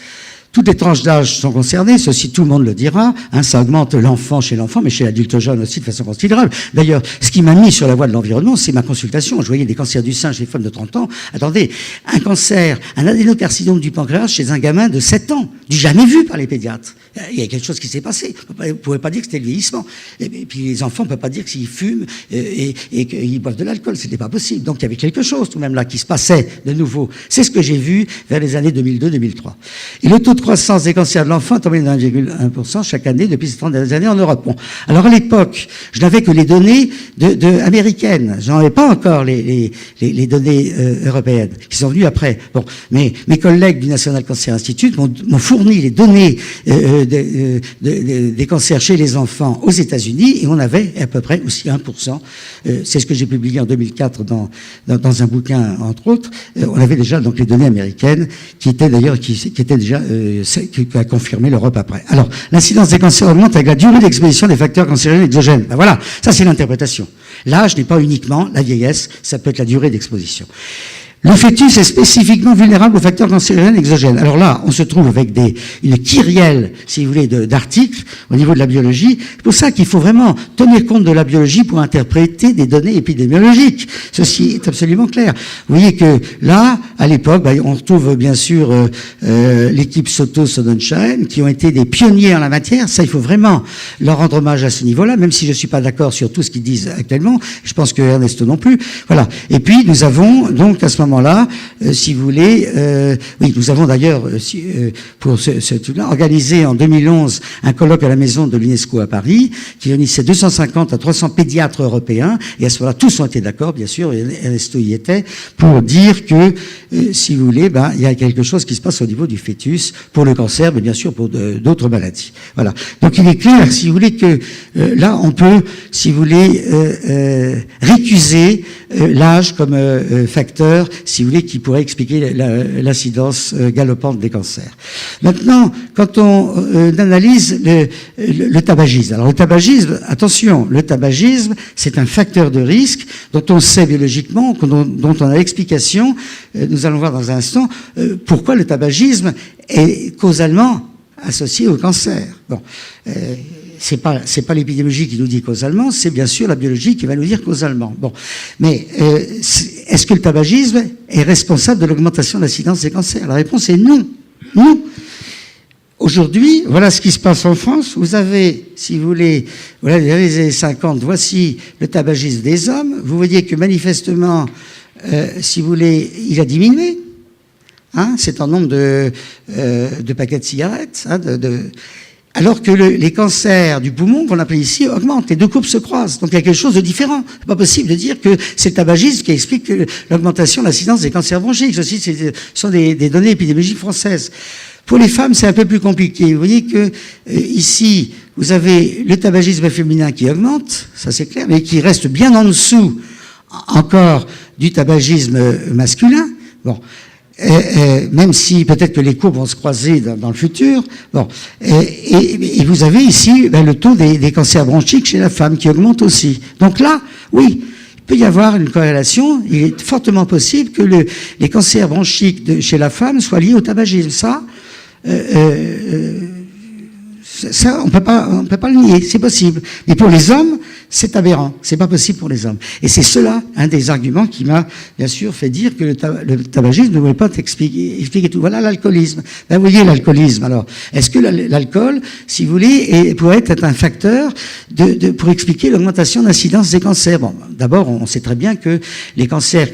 Toutes les tranches d'âge sont concernées, ceci tout le monde le dira, hein, ça augmente l'enfant chez l'enfant, mais chez l'adulte jeune aussi de façon considérable. D'ailleurs, ce qui m'a mis sur la voie de l'environnement, c'est ma consultation. Je voyais des cancers du sein chez les femmes de 30 ans. Attendez, un cancer, un adénocarcinome du pancréas chez un gamin de 7 ans, du jamais vu par les pédiatres. Il y a quelque chose qui s'est passé. Vous ne pouvez pas dire que c'était le vieillissement. Et puis les enfants ne peuvent pas dire que s'ils fument et qu'ils boivent de l'alcool, c'était pas possible. Donc il y avait quelque chose tout de même là qui se passait de nouveau. C'est ce que j'ai vu vers les années 2002-2003. Et le taux de croissance des cancers de l'enfant est tombé de 1,1% chaque année depuis ces 30 dernières années en Europe. Bon. Alors à l'époque, je n'avais que les données américaines. Je n'en avais pas encore les données européennes qui sont venues après. Bon, mais mes collègues du National Cancer Institute m'ont fourni les données des cancers chez les enfants aux États-Unis et on avait à peu près aussi 1%. C'est ce que j'ai publié en 2004 dans un bouquin entre autres. On avait déjà donc les données américaines qui étaient d'ailleurs qui étaient déjà qui a confirmé l'Europe après. Alors, l'incidence des cancers augmente avec la durée d'exposition des facteurs cancérigènes exogènes. Ben voilà, ça c'est l'interprétation. L'âge n'est pas uniquement la vieillesse, ça peut être la durée d'exposition. Le fœtus est spécifiquement vulnérable aux facteurs cancérigènes exogènes. Alors là, on se trouve avec une kyrielle, si vous voulez, d'articles au niveau de la biologie. C'est pour ça qu'il faut vraiment tenir compte de la biologie pour interpréter des données épidémiologiques. Ceci est absolument clair. Vous voyez que là, à l'époque, on retrouve bien sûr l'équipe Soto-Sonnenschein, qui ont été des pionniers en la matière. Ça, il faut vraiment leur rendre hommage à ce niveau-là, même si je suis pas d'accord sur tout ce qu'ils disent actuellement. Je pense que Ernesto non plus. Voilà. Et puis, nous avons donc à ce moment moment-là, si vous voulez, oui, nous avons d'ailleurs, pour ce truc-là, organisé en 2011 un colloque à la maison de l'UNESCO à Paris, qui réunissait 250 à 300 pédiatres européens, et à ce moment-là, tous ont été d'accord, bien sûr, et Ernesto y était, pour dire que, si vous voulez, il y a quelque chose qui se passe au niveau du fœtus, pour le cancer, mais bien sûr pour d'autres maladies. Voilà. Donc il est clair, si vous voulez, que là, on peut, si vous voulez, récuser l'âge comme facteur, si vous voulez, qui pourrait expliquer l'incidence galopante des cancers. Maintenant, quand on analyse le tabagisme, alors le tabagisme, attention, le tabagisme, c'est un facteur de risque dont on sait biologiquement, dont on a l'explication, nous allons voir dans un instant, pourquoi le tabagisme est causalement associé au cancer. Bon, c'est pas l'épidémiologie qui nous dit causalement, c'est bien sûr la biologie qui va nous dire causalement. Bon, mais est-ce que le tabagisme est responsable de l'augmentation de l'incidence des cancers? La réponse est non. Non. Aujourd'hui, voilà ce qui se passe en France. Vous avez, si vous voulez, voilà les années 50, voici le tabagisme des hommes. Vous voyez que manifestement, si vous voulez, il a diminué. Hein, c'est en nombre de paquets de cigarettes. Hein, alors que les cancers du poumon, qu'on appelle ici, augmentent. Les deux courbes se croisent. Donc il y a quelque chose de différent. C'est pas possible de dire que c'est le tabagisme qui explique l'augmentation de l'incidence des cancers bronchiques. Ceci, ce sont des données épidémiologiques françaises. Pour les femmes, c'est un peu plus compliqué. Vous voyez que ici, vous avez le tabagisme féminin qui augmente, ça c'est clair, mais qui reste bien en dessous encore du tabagisme masculin. Bon. Même si peut-être que les courbes vont se croiser dans le futur. Bon, et vous avez ici le taux des cancers bronchiques chez la femme qui augmente aussi. Donc là, oui, il peut y avoir une corrélation. Il est fortement possible que les cancers bronchiques chez la femme soient liés au tabagisme. Ça, on peut pas le nier, c'est possible. Mais pour les hommes, c'est aberrant, c'est pas possible pour les hommes. Et c'est cela, un des arguments qui m'a, bien sûr, fait dire que le tabagisme ne voulait pas expliquer tout. Voilà l'alcoolisme. Ben, vous voyez l'alcoolisme, alors. Est-ce que l'alcool, si vous voulez, pourrait être un facteur pour expliquer l'augmentation d'incidence des cancers? Bon, d'abord, on sait très bien que les cancers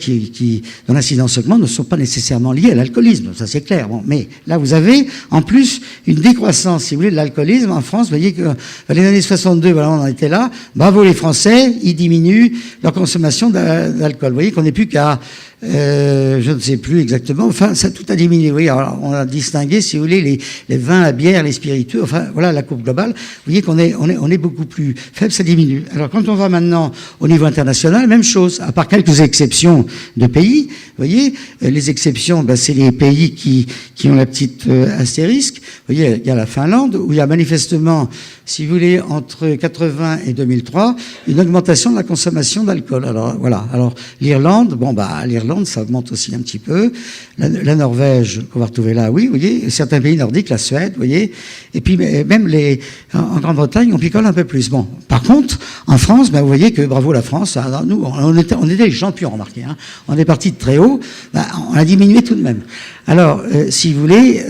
dont l'incidence augmente ne sont pas nécessairement liés à l'alcoolisme. Ça, c'est clair. Bon, mais là, vous avez, en plus, une décroissance, si vous voulez, de l'alcoolisme en France. Vous voyez que, dans les années 62, voilà, on en était là. Bravo les Français, ils diminuent leur consommation d'alcool. Vous voyez qu'on n'est plus qu'à, je ne sais plus exactement, enfin, ça tout a diminué. Oui, alors, on a distingué, si vous voulez, les vins, la bière, les spiritueux, enfin, voilà la courbe globale. Vous voyez qu'on est beaucoup plus faible, ça diminue. Alors, quand on va maintenant au niveau international, même chose, à part quelques exceptions de pays. Vous voyez, les exceptions, c'est les pays qui ont la petite astérisque. Vous voyez, il y a la Finlande, où il y a manifestement, si vous voulez, entre 80 et 2003, une augmentation de la consommation d'alcool. Alors, voilà. Alors, l'Irlande, l'Irlande, ça augmente aussi un petit peu. La Norvège, qu'on va retrouver là, oui, vous voyez. Certains pays nordiques, la Suède, vous voyez. Et puis, même en Grande-Bretagne, on picole un peu plus. Bon. Par contre, en France, vous voyez que, bravo la France, nous, on était les champions, remarquez, hein. On est parti de très haut, on a diminué tout de même. Alors, si vous voulez,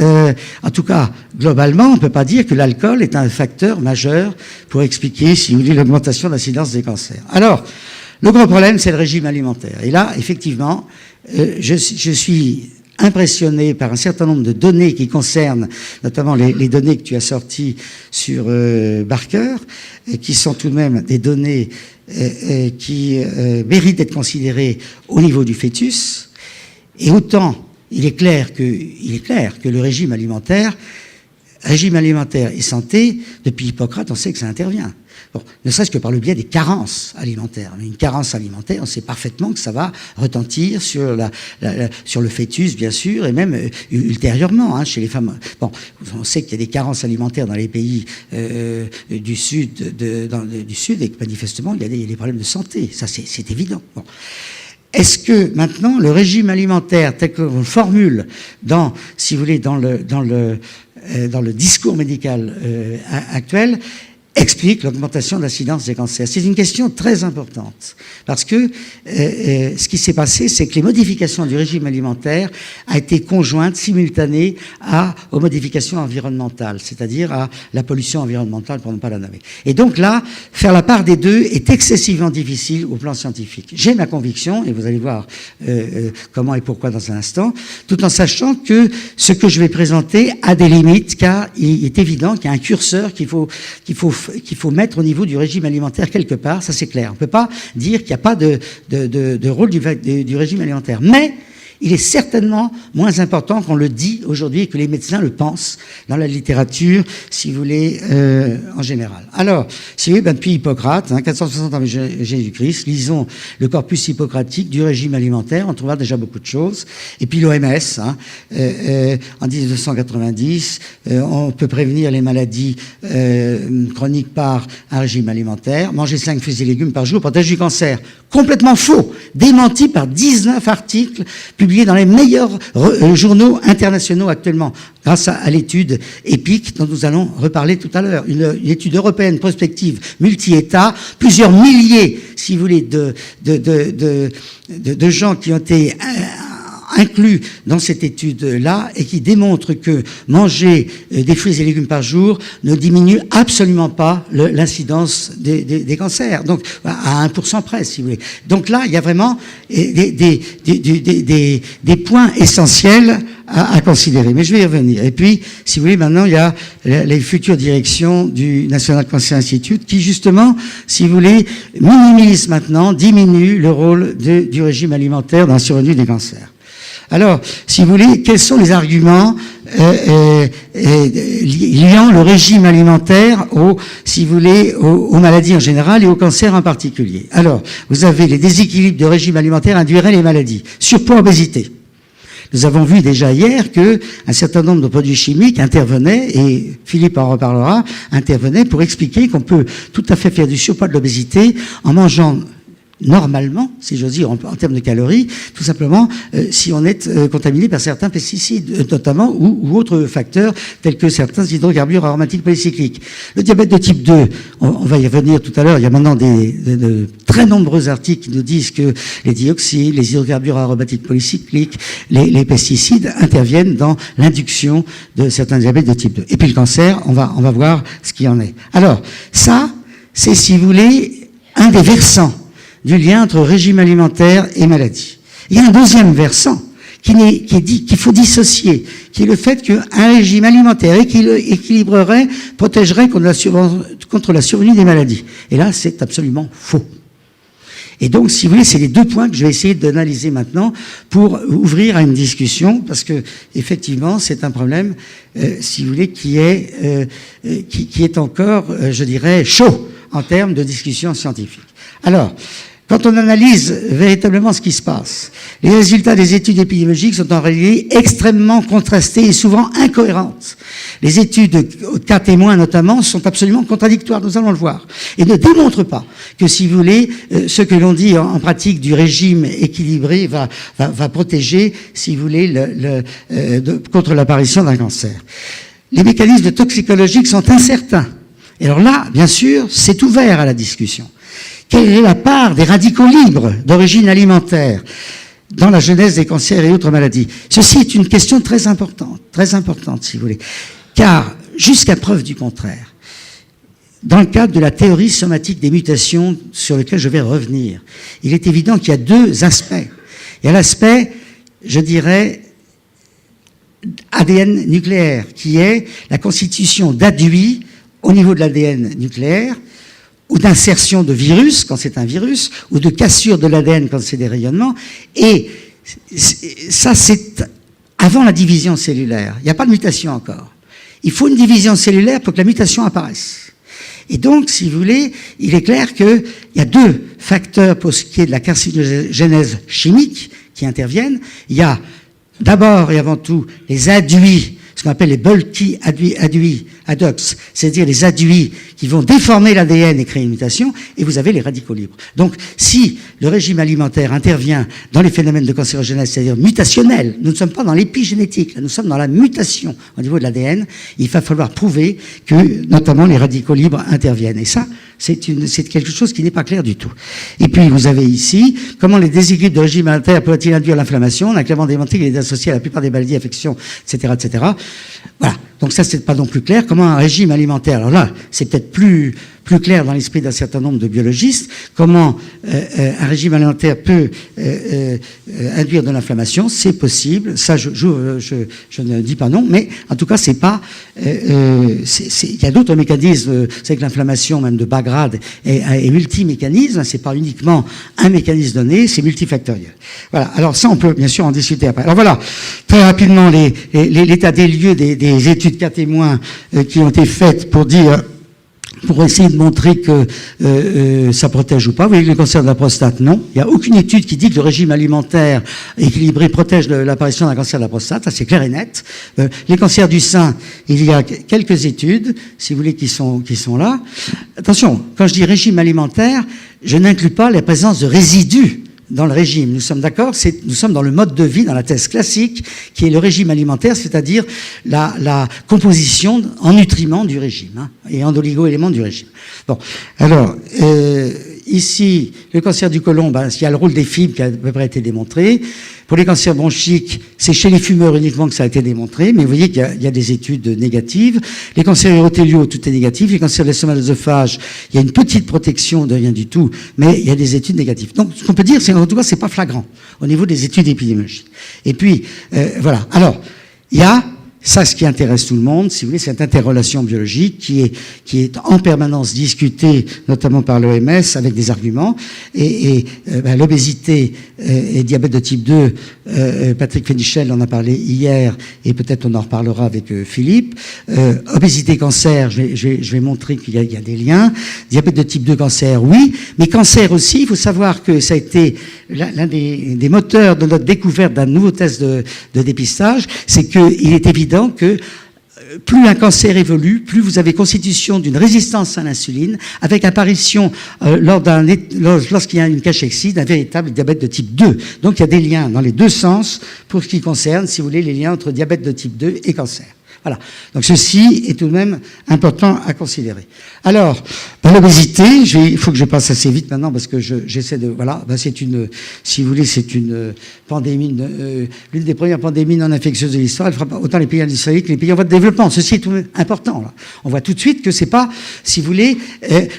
en tout cas, globalement, on ne peut pas dire que l'alcool est un facteur majeur pour expliquer, si vous voulez, l'augmentation de l'incidence des cancers. Alors, le gros problème, c'est le régime alimentaire. Et là, effectivement, je suis impressionné par un certain nombre de données qui concernent notamment les données que tu as sorties sur Barker, qui sont tout de même des données qui méritent d'être considérées au niveau du fœtus. Et autant il est clair que le régime alimentaire et santé, depuis Hippocrate, on sait que ça intervient. Bon, ne serait-ce que par le biais des carences alimentaires. Mais une carence alimentaire, on sait parfaitement que ça va retentir sur le fœtus, bien sûr, et même ultérieurement, chez les femmes. Bon, on sait qu'il y a des carences alimentaires dans les pays du Sud, et que manifestement, il y a des problèmes de santé. Ça, c'est évident. Bon. Est-ce que maintenant le régime alimentaire tel qu'on le formule si vous voulez, dans le discours médical actuel, explique l'augmentation de l'incidence des cancers? C'est une question très importante, parce que ce qui s'est passé, c'est que les modifications du régime alimentaire a été conjointe, simultanée aux modifications environnementales, c'est-à-dire à la pollution environnementale, pour ne pas la nommer. Et donc là, faire la part des deux est excessivement difficile au plan scientifique. J'ai ma conviction, et vous allez voir comment et pourquoi dans un instant, tout en sachant que ce que je vais présenter a des limites, car il est évident qu'il y a un curseur qu'il faut mettre au niveau du régime alimentaire quelque part, ça c'est clair. On ne peut pas dire qu'il n'y a pas de rôle du régime alimentaire. Mais il est certainement moins important qu'on le dit aujourd'hui et que les médecins le pensent dans la littérature, si vous voulez, en général. Alors, si vous voulez, depuis Hippocrate, 460 avant Jésus-Christ, lisons le corpus hippocratique du régime alimentaire, on trouvera déjà beaucoup de choses. Et puis l'OMS, en 1990, on peut prévenir les maladies chroniques par un régime alimentaire. Manger 5 fruits et légumes par jour protège du cancer. Complètement faux, démenti par 19 articles publiés dans les meilleurs journaux internationaux actuellement, grâce à l'étude EPIC dont nous allons reparler tout à l'heure. Une étude européenne prospective multi-États, plusieurs milliers, si vous voulez, de gens qui ont été inclus dans cette étude-là et qui démontre que manger des fruits et légumes par jour ne diminue absolument pas l'incidence des cancers, donc à 1% près, si vous voulez. Donc là, il y a vraiment des points essentiels à considérer. Mais je vais y revenir. Et puis, si vous voulez, maintenant, il y a les futures directions du National Cancer Institute qui, justement, si vous voulez, minimisent maintenant, diminuent le rôle du régime alimentaire dans la survenue des cancers. Alors, si vous voulez, quels sont les arguments liant le régime alimentaire si vous voulez, aux maladies en général et au cancer en particulier? Alors, vous avez les déséquilibres de régime alimentaire induiraient les maladies. Surpoids, obésité. Nous avons vu déjà hier que un certain nombre de produits chimiques intervenaient, et Philippe en reparlera, intervenaient pour expliquer qu'on peut tout à fait faire du surpoids, de l'obésité en mangeant normalement, si j'ose dire, en termes de calories, tout simplement si on est contaminé par certains pesticides, notamment, ou autres facteurs, tels que certains hydrocarbures aromatiques polycycliques. Le diabète de type 2, on va y revenir tout à l'heure, il y a maintenant de très nombreux articles qui nous disent que les dioxydes, les hydrocarbures aromatiques polycycliques, les pesticides interviennent dans l'induction de certains diabètes de type 2. Et puis le cancer, on va voir ce qu'il en est. Alors, ça, c'est, si vous voulez, un des versants du lien entre régime alimentaire et maladie. Il y a un deuxième versant qu'il faut dissocier, qui est le fait qu'un régime alimentaire équilibrerait, protégerait contre la survenue des maladies. Et là, c'est absolument faux. Et donc, si vous voulez, c'est les deux points que je vais essayer d'analyser maintenant pour ouvrir à une discussion, parce que effectivement, c'est un problème, si vous voulez, qui est encore, je dirais, chaud en termes de discussion scientifique. Alors, quand on analyse véritablement ce qui se passe, les résultats des études épidémiologiques sont en réalité extrêmement contrastés et souvent incohérentes. Les études cas témoins notamment sont absolument contradictoires, nous allons le voir, et ne démontrent pas que, si vous voulez, ce que l'on dit en pratique du régime équilibré va protéger, si vous voulez, contre l'apparition d'un cancer. Les mécanismes toxicologiques sont incertains. Et alors là, bien sûr, c'est ouvert à la discussion. Quelle est la part des radicaux libres d'origine alimentaire dans la genèse des cancers et autres maladies? Ceci est une question très importante, si vous voulez. Car, jusqu'à preuve du contraire, dans le cadre de la théorie somatique des mutations sur lequel je vais revenir, il est évident qu'il y a deux aspects. Il y a l'aspect, je dirais, ADN nucléaire, qui est la constitution d'adduits au niveau de l'ADN nucléaire, ou d'insertion de virus, quand c'est un virus, ou de cassure de l'ADN quand c'est des rayonnements. Et ça, c'est avant la division cellulaire. Il n'y a pas de mutation encore. Il faut une division cellulaire pour que la mutation apparaisse. Et donc, si vous voulez, il est clair qu'il y a deux facteurs pour ce qui est de la carcinogénèse chimique qui interviennent. Il y a d'abord et avant tout les adduits ce qu'on appelle les bulky adducts, c'est-à-dire les adduits qui vont déformer l'ADN et créer une mutation, et vous avez les radicaux libres. Donc, si le régime alimentaire intervient dans les phénomènes de cancérogénèse, c'est-à-dire mutationnels, nous ne sommes pas dans l'épigénétique, nous sommes dans la mutation au niveau de l'ADN, il va falloir prouver que, notamment, les radicaux libres interviennent. Et ça, c'est quelque chose qui n'est pas clair du tout. Et puis, vous avez ici, comment les déséquilibres de régime alimentaire peuvent-ils induire l'inflammation? On a clairement démontré qu'il est associé à la plupart des maladies, affections, etc., etc. Voilà. Donc ça, c'est pas non plus clair. Comment un régime alimentaire, alors là, c'est peut-être plus clair dans l'esprit d'un certain nombre de biologistes, comment un régime alimentaire peut induire de l'inflammation, c'est possible. Ça, je ne dis pas non, mais en tout cas, c'est pas. Il y a d'autres mécanismes. C'est que l'inflammation, même de bas grade, est multimécanisme. C'est pas uniquement un mécanisme donné, c'est multifactoriel. Voilà. Alors ça, on peut bien sûr en discuter après. Alors voilà, très rapidement l'état des lieux des études cas témoins qui ont été faites pour essayer de montrer que ça protège ou pas. Vous voyez, le cancer de la prostate, non. Il n'y a aucune étude qui dit que le régime alimentaire équilibré protège l'apparition d'un cancer de la prostate. Ça, c'est clair et net. Les cancers du sein, il y a quelques études, si vous voulez, qui sont là. Attention, quand je dis régime alimentaire, je n'inclus pas la présence de résidus dans le régime. Nous sommes d'accord, nous sommes dans le mode de vie, dans la thèse classique, qui est le régime alimentaire, c'est-à-dire la composition en nutriments du régime, et en oligo-éléments du régime. Bon, alors, ici, le cancer du côlon, il y a le rôle des fibres qui a à peu près été démontré. Pour les cancers bronchiques, c'est chez les fumeurs uniquement que ça a été démontré, mais vous voyez qu'il y a des études négatives. Les cancers urothéliaux, tout est négatif. Les cancers de l'estomac, de l'œsophage, il y a une petite protection de rien du tout, mais il y a des études négatives. Donc, ce qu'on peut dire, c'est en tout cas, c'est pas flagrant au niveau des études épidémiologiques. Et puis, voilà. Alors, il y a ça, ce qui intéresse tout le monde, si vous voulez, cette interrelation biologique qui est en permanence discutée, notamment par l'OMS, avec des arguments. Et l'obésité et diabète de type 2, Patrick Fénichel en a parlé hier, et peut-être on en reparlera avec Philippe. Obésité, cancer, je vais montrer qu'il y a des liens. Diabète de type 2, cancer, oui. Mais cancer aussi, il faut savoir que ça a été l'un des moteurs de notre découverte d'un nouveau test de dépistage, c'est qu'il est évident que plus un cancer évolue, plus vous avez constitution d'une résistance à l'insuline, avec apparition lorsqu'il y a une cachexie d'un véritable diabète de type 2. Donc il y a des liens dans les deux sens pour ce qui concerne, si vous voulez, les liens entre diabète de type 2 et cancer. Voilà. Donc ceci est tout de même important à considérer. Alors, dans l'obésité, il faut que je passe assez vite maintenant parce que j'essaie de... Voilà, c'est une... Si vous voulez, c'est une pandémie, l'une des premières pandémies non infectieuses de l'histoire. Elle frappe autant les pays industrialisés que les pays en voie de développement. Ceci est tout de même important. Là. On voit tout de suite que c'est pas, si vous voulez,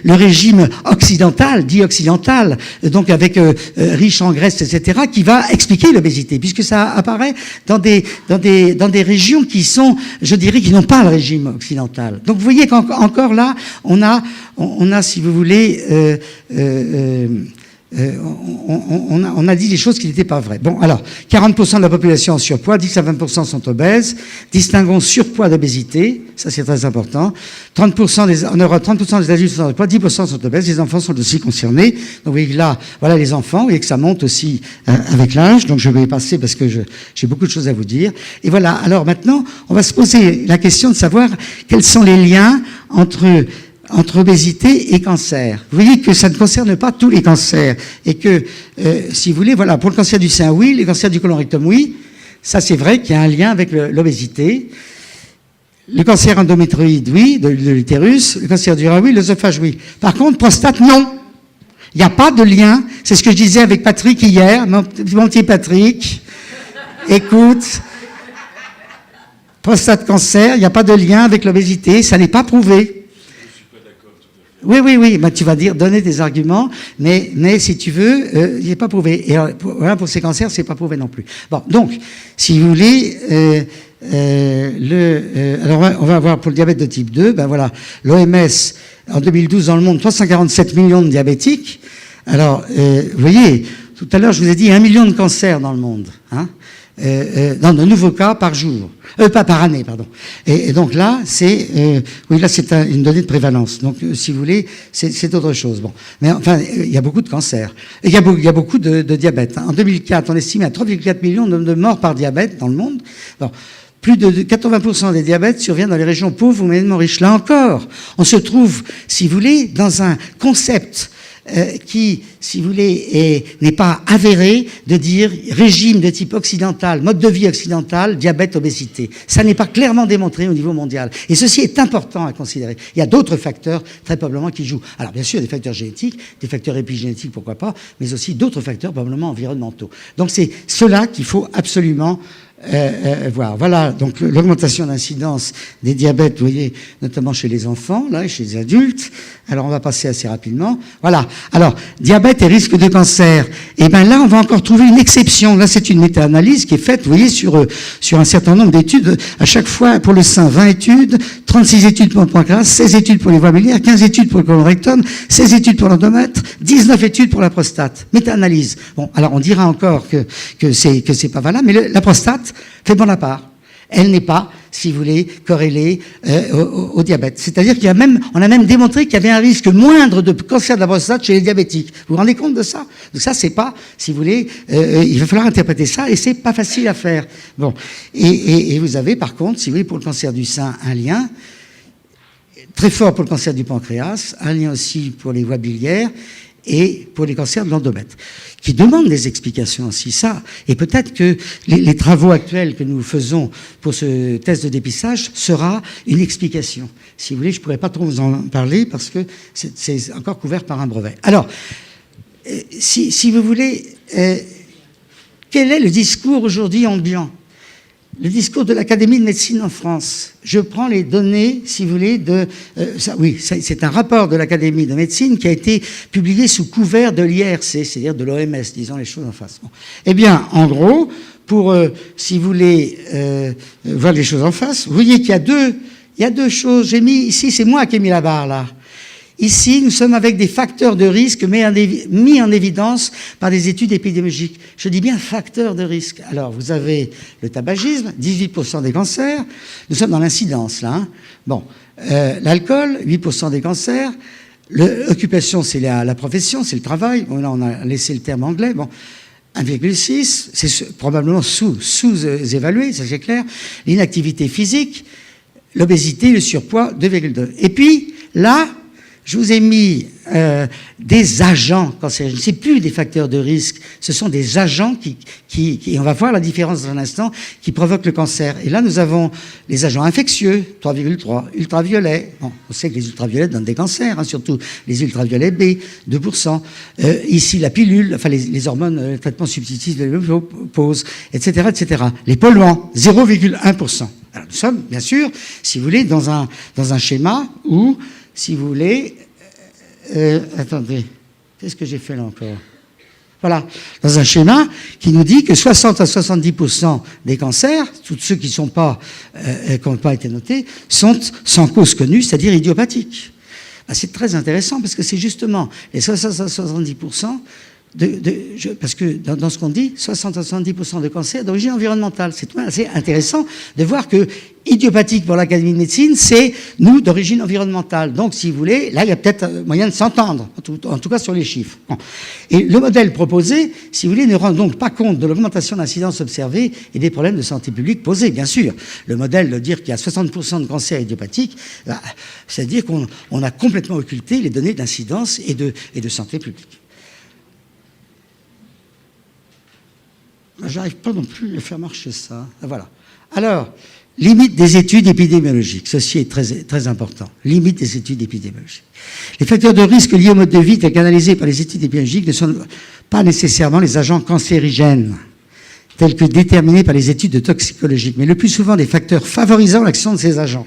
le régime occidental, dit occidental, donc avec riche en graisse, etc., qui va expliquer l'obésité, puisque ça apparaît dans des régions qui sont... je dirais qu'ils n'ont pas le régime occidental. Donc vous voyez qu'encore là, on a, si vous voulez, on a dit des choses qui n'étaient pas vraies. Bon, alors, 40% de la population en surpoids, 10 à 20% sont obèses. Distinguons surpoids d'obésité, ça c'est très important. En Europe, 30% des adultes sont en surpoids, 10% sont obèses, les enfants sont aussi concernés. Donc vous voyez que là, voilà les enfants, vous voyez que ça monte aussi avec l'âge, donc je vais y passer parce que j'ai beaucoup de choses à vous dire. Et voilà, alors maintenant, on va se poser la question de savoir quels sont les liens entre obésité et cancer. Vous voyez que ça ne concerne pas tous les cancers et que, si vous voulez, voilà, pour le cancer du sein, oui, les cancers du côlon rectum, oui, ça c'est vrai qu'il y a un lien avec l'obésité. Le cancer endométrioïde, oui, de l'utérus, le cancer du rein, oui, l'œsophage, oui. Par contre, prostate, non. Il n'y a pas de lien. C'est ce que je disais avec Patrick hier, mon petit Patrick. Écoute, prostate cancer, il n'y a pas de lien avec l'obésité, ça n'est pas prouvé. Oui, bah, tu vas donner des arguments, mais si tu veux, il n'est pas prouvé. Et alors, pour ces cancers, c'est pas prouvé non plus. Bon, donc, si vous voulez, alors on va voir pour le diabète de type 2, ben voilà, l'OMS, en 2012, dans le monde, 347 millions de diabétiques. Alors, vous voyez, tout à l'heure, je vous ai dit 1 million de cancers dans le monde, hein, dans de nouveaux cas par jour. Pas par année, pardon. Et donc là, oui, là, c'est une donnée de prévalence. Donc, si vous voulez, c'est autre chose. Bon. Mais enfin, il y a beaucoup de cancers. Et il y a beaucoup de diabète. En 2004, on estimait à 3,4 millions de morts par diabète dans le monde. Bon. plus de 80% des diabètes surviennent dans les régions pauvres ou moyennement riches. Là encore, on se trouve, si vous voulez, dans un concept qui, si vous voulez, n'est pas avéré de dire régime de type occidental, mode de vie occidental, diabète, obésité. Ça n'est pas clairement démontré au niveau mondial. Et ceci est important à considérer. Il y a d'autres facteurs, très probablement, qui jouent. Alors, bien sûr, des facteurs génétiques, des facteurs épigénétiques, pourquoi pas, mais aussi d'autres facteurs, probablement environnementaux. Donc, c'est cela qu'il faut absolument voir. Voilà, donc l'augmentation d'incidence des diabètes, vous voyez, notamment chez les enfants, là, et chez les adultes. Alors, on va passer assez rapidement. Voilà. Alors, diabète et risque de cancer. Et bien là, on va encore trouver une exception. Là, c'est une méta-analyse qui est faite, vous voyez, sur un certain nombre d'études. À chaque fois, pour le sein, 20 études, 36 études pour le pancréas, 16 études pour les voies biliaires, 15 études pour le colorectum, 16 études pour l'endomètre, 19 études pour la prostate. Méta-analyse. Bon, alors, on dira encore que c'est pas valable, mais la prostate fait bon à part. Elle n'est pas, si vous voulez, corrélée au diabète. C'est-à-dire on a même démontré qu'il y avait un risque moindre de cancer de la prostate chez les diabétiques. Vous vous rendez compte de ça? Donc ça, c'est pas, si vous voulez, il va falloir interpréter ça, et c'est pas facile à faire. Bon. Et vous avez, par contre, si vous voulez, pour le cancer du sein, un lien très fort pour le cancer du pancréas, un lien aussi pour les voies biliaires, et pour les cancers de l'endomètre, qui demandent des explications aussi, ça. Et peut-être que les travaux actuels que nous faisons pour ce test de dépistage sera une explication. Si vous voulez, je ne pourrais pas trop vous en parler parce que c'est encore couvert par un brevet. Alors, si vous voulez, quel est le discours aujourd'hui ambiant? Le discours de l'Académie de médecine en France. Je prends les données, si vous voulez, c'est un rapport de l'Académie de médecine qui a été publié sous couvert de l'IRC, c'est-à-dire de l'OMS, disons les choses en face. Bon. Eh bien, en gros, pour, si vous voulez voir les choses en face, vous voyez qu'il y a deux choses. J'ai mis ici, c'est moi qui ai mis la barre là. Ici, nous sommes avec des facteurs de risque mis en évidence par des études épidémiologiques. Je dis bien facteurs de risque. Alors, vous avez le tabagisme, 18% des cancers. Nous sommes dans l'incidence, là. Hein. Bon, l'alcool, 8% des cancers. L'occupation, c'est la profession, c'est le travail. Bon, là, on a laissé le terme anglais. Bon, 1,6, c'est probablement sous-évalué, ça c'est clair. L'inactivité physique, l'obésité, le surpoids, 2,2. Et puis, là, je vous ai mis des agents cancérigènes. C'est plus des facteurs de risque, ce sont des agents qui, on va voir la différence dans un instant, qui provoquent le cancer. Et là, nous avons les agents infectieux, 3,3, ultraviolets. Bon, on sait que les ultraviolets donnent des cancers, hein, surtout les ultraviolets B, 2%. Ici, la pilule, enfin les hormones, le traitement substitutif de la ménopause, etc., etc. Les polluants, 0,1%. Alors, nous sommes, bien sûr, si vous voulez, dans un schéma où, si vous voulez, attendez, qu'est-ce que j'ai fait là encore? Voilà, dans un schéma qui nous dit que 60 à 70% des cancers, tous ceux qui n'ont pas été notés, sont sans cause connue, c'est-à-dire idiopathiques. Ben, c'est très intéressant parce que c'est justement les 60 à 70%, parce que dans ce qu'on dit, 60 à 70% de cancers d'origine environnementale. C'est assez intéressant de voir que idiopathique pour l'Académie de médecine, c'est nous d'origine environnementale. Donc, si vous voulez, là, il y a peut-être moyen de s'entendre, en tout cas sur les chiffres. Bon. Et le modèle proposé, si vous voulez, ne rend donc pas compte de l'augmentation d'incidence observée et des problèmes de santé publique posés, bien sûr. Le modèle de dire qu'il y a 60% de cancers idiopathiques, bah, c'est-à-dire qu'on a complètement occulté les données d'incidence et de santé publique. J'arrive pas non plus à faire marcher ça. Voilà. Alors, limite des études épidémiologiques. Ceci est très, très important. Limite des études épidémiologiques. Les facteurs de risque liés au mode de vie, tels qu'analysés par les études épidémiologiques, ne sont pas nécessairement les agents cancérigènes, tels que déterminés par les études toxicologiques, mais le plus souvent des facteurs favorisant l'action de ces agents.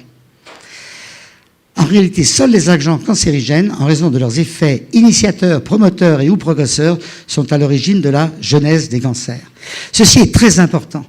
En réalité, seuls les agents cancérigènes, en raison de leurs effets initiateurs, promoteurs et ou progresseurs, sont à l'origine de la genèse des cancers. Ceci est très important.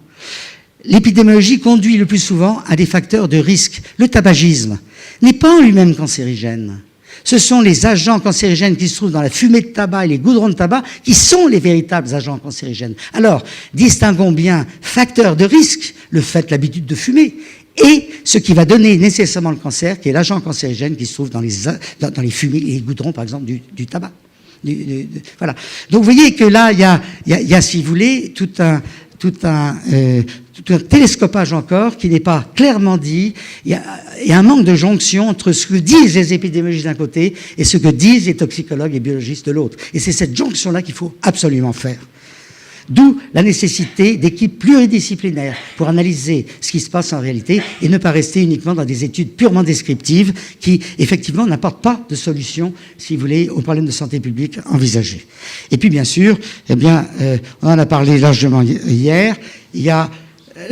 L'épidémiologie conduit le plus souvent à des facteurs de risque. Le tabagisme n'est pas en lui-même cancérigène. Ce sont les agents cancérigènes qui se trouvent dans la fumée de tabac et les goudrons de tabac qui sont les véritables agents cancérigènes. Alors, distinguons bien facteurs de risque, le fait, l'habitude de fumer, et ce qui va donner nécessairement le cancer, qui est l'agent cancérigène qui se trouve dans les fumées et les goudrons, par exemple, du tabac. Voilà. Donc, vous voyez que là, il y a, si vous voulez, tout tout un télescopage encore qui n'est pas clairement dit. Il y a un manque de jonction entre ce que disent les épidémiologistes d'un côté et ce que disent les toxicologues et biologistes de l'autre. Et c'est cette jonction-là qu'il faut absolument faire. D'où la nécessité d'équipes pluridisciplinaires pour analyser ce qui se passe en réalité et ne pas rester uniquement dans des études purement descriptives qui, effectivement, n'apportent pas de solution, si vous voulez, aux problèmes de santé publique envisagés. Et puis, bien sûr, eh bien, on en a parlé largement hier, la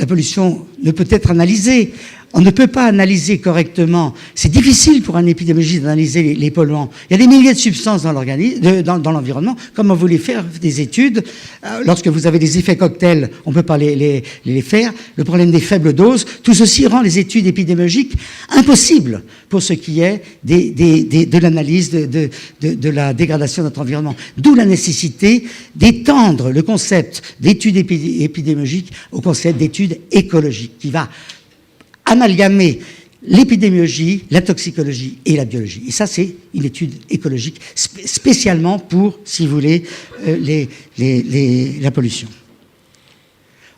pollution ne peut être analysée. On ne peut pas analyser correctement. C'est difficile pour un épidémiologiste d'analyser les polluants. Il y a des milliers de substances dans l'environnement. Comment vous voulez faire des études? Lorsque vous avez des effets cocktails, on ne peut pas les faire. Le problème des faibles doses, tout ceci rend les études épidémiologiques impossibles pour ce qui est de l'analyse de la dégradation de notre environnement. D'où la nécessité d'étendre le concept d'études épidémiologiques au concept d'études écologiques qui va amalgamer l'épidémiologie, la toxicologie et la biologie. Et ça, c'est une étude écologique spécialement pour, si vous voulez, la pollution.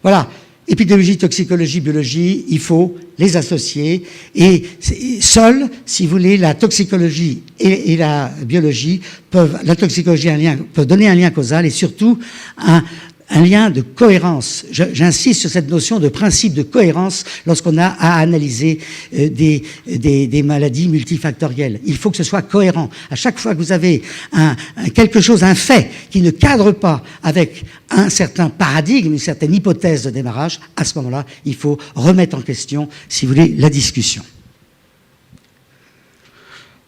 Voilà. Épidémiologie, toxicologie, biologie, il faut les associer. Et seuls, si vous voulez, la toxicologie et la biologie la toxicologie peut donner un lien causal et surtout un lien de cohérence. J'insiste sur cette notion de principe de cohérence lorsqu'on a à analyser des maladies multifactorielles. Il faut que ce soit cohérent. À chaque fois que vous avez quelque chose, un fait qui ne cadre pas avec un certain paradigme, une certaine hypothèse de démarrage, à ce moment-là, il faut remettre en question, si vous voulez, la discussion.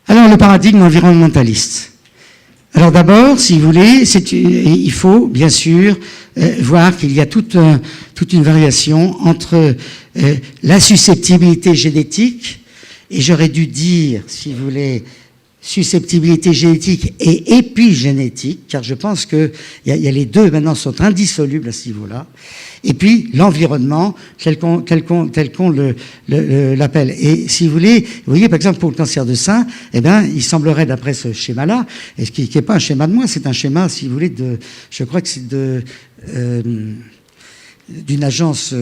Alors, le paradigme environnementaliste. Alors d'abord, si vous voulez, il faut bien sûr voir qu'il y a toute une variation entre la susceptibilité génétique, et j'aurais dû dire, si vous voulez, susceptibilité génétique et épigénétique, car je pense que y a les deux maintenant sont indissolubles à ce niveau-là. Et puis l'environnement, tel qu'on l'appelle. Et si vous voulez, vous voyez par exemple pour le cancer de sein, eh bien il semblerait d'après ce schéma-là, et ce qui n'est pas un schéma de moi, c'est un schéma, si vous voulez, je crois que c'est d'une agence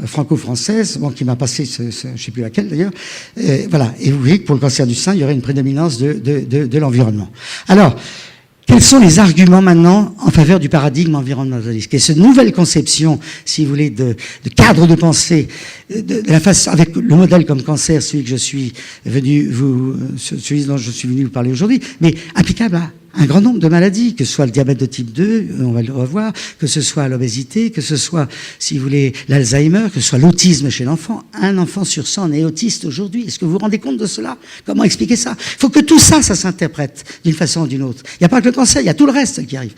franco-française, qui m'a passé, je ne sais plus laquelle d'ailleurs, voilà. Et vous voyez que pour le cancer du sein, il y aurait une prédominance de l'environnement. Alors, quels sont les arguments maintenant en faveur du paradigme environnementaliste? Et cette nouvelle conception, si vous voulez, de cadre de pensée, de la face avec le modèle comme cancer, celui dont je suis venu vous parler aujourd'hui, mais applicable à un grand nombre de maladies, que ce soit le diabète de type 2, on va le revoir, que ce soit l'obésité, que ce soit, si vous voulez, l'Alzheimer, que ce soit l'autisme chez l'enfant. Un enfant sur 100 est autiste aujourd'hui. Est-ce que vous vous rendez compte de cela? Comment expliquer ça? Il faut que tout ça s'interprète d'une façon ou d'une autre. Il n'y a pas que le cancer, il y a tout le reste qui arrive.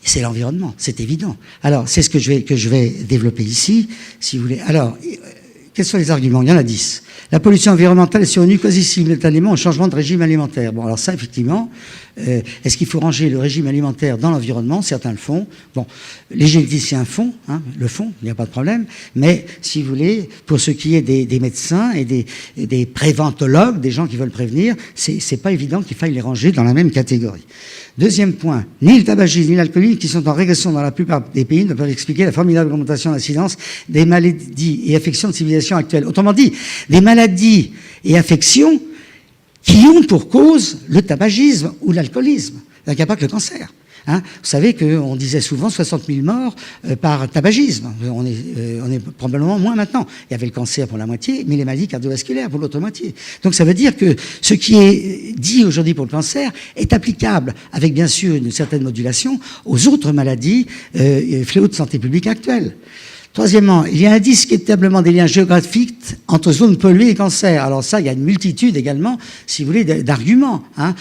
C'est l'environnement, c'est évident. Alors, c'est ce que je vais développer ici, si vous voulez. Alors, quels sont les arguments? Il y en a 10. La pollution environnementale est survenue quasi simultanément au changement de régime alimentaire. Bon, alors ça, effectivement, est-ce qu'il faut ranger le régime alimentaire dans l'environnement? Certains le font. Bon, les généticiens le font, il n'y a pas de problème. Mais, si vous voulez, pour ce qui est des médecins et des préventologues, des gens qui veulent prévenir, c'est pas évident qu'il faille les ranger dans la même catégorie. Deuxième point, ni le tabagisme ni l'alcoolisme, qui sont en régression dans la plupart des pays, ne peuvent expliquer la formidable augmentation d'incidence des maladies et affections de civilisation actuelle. Autrement dit, des maladies et affections qui ont pour cause le tabagisme ou l'alcoolisme. Il n'y a pas que le cancer. Vous savez qu'on disait souvent 60 000 morts par tabagisme. On est probablement moins maintenant. Il y avait le cancer pour la moitié, mais les maladies cardiovasculaires pour l'autre moitié. Donc ça veut dire que ce qui est dit aujourd'hui pour le cancer est applicable, avec bien sûr une certaine modulation, aux autres maladies fléaux de santé publique actuelles. Troisièmement, il y a indiscutablement des liens géographiques entre zones polluées et cancer. Alors ça, il y a une multitude également, si vous voulez, d'arguments. Ne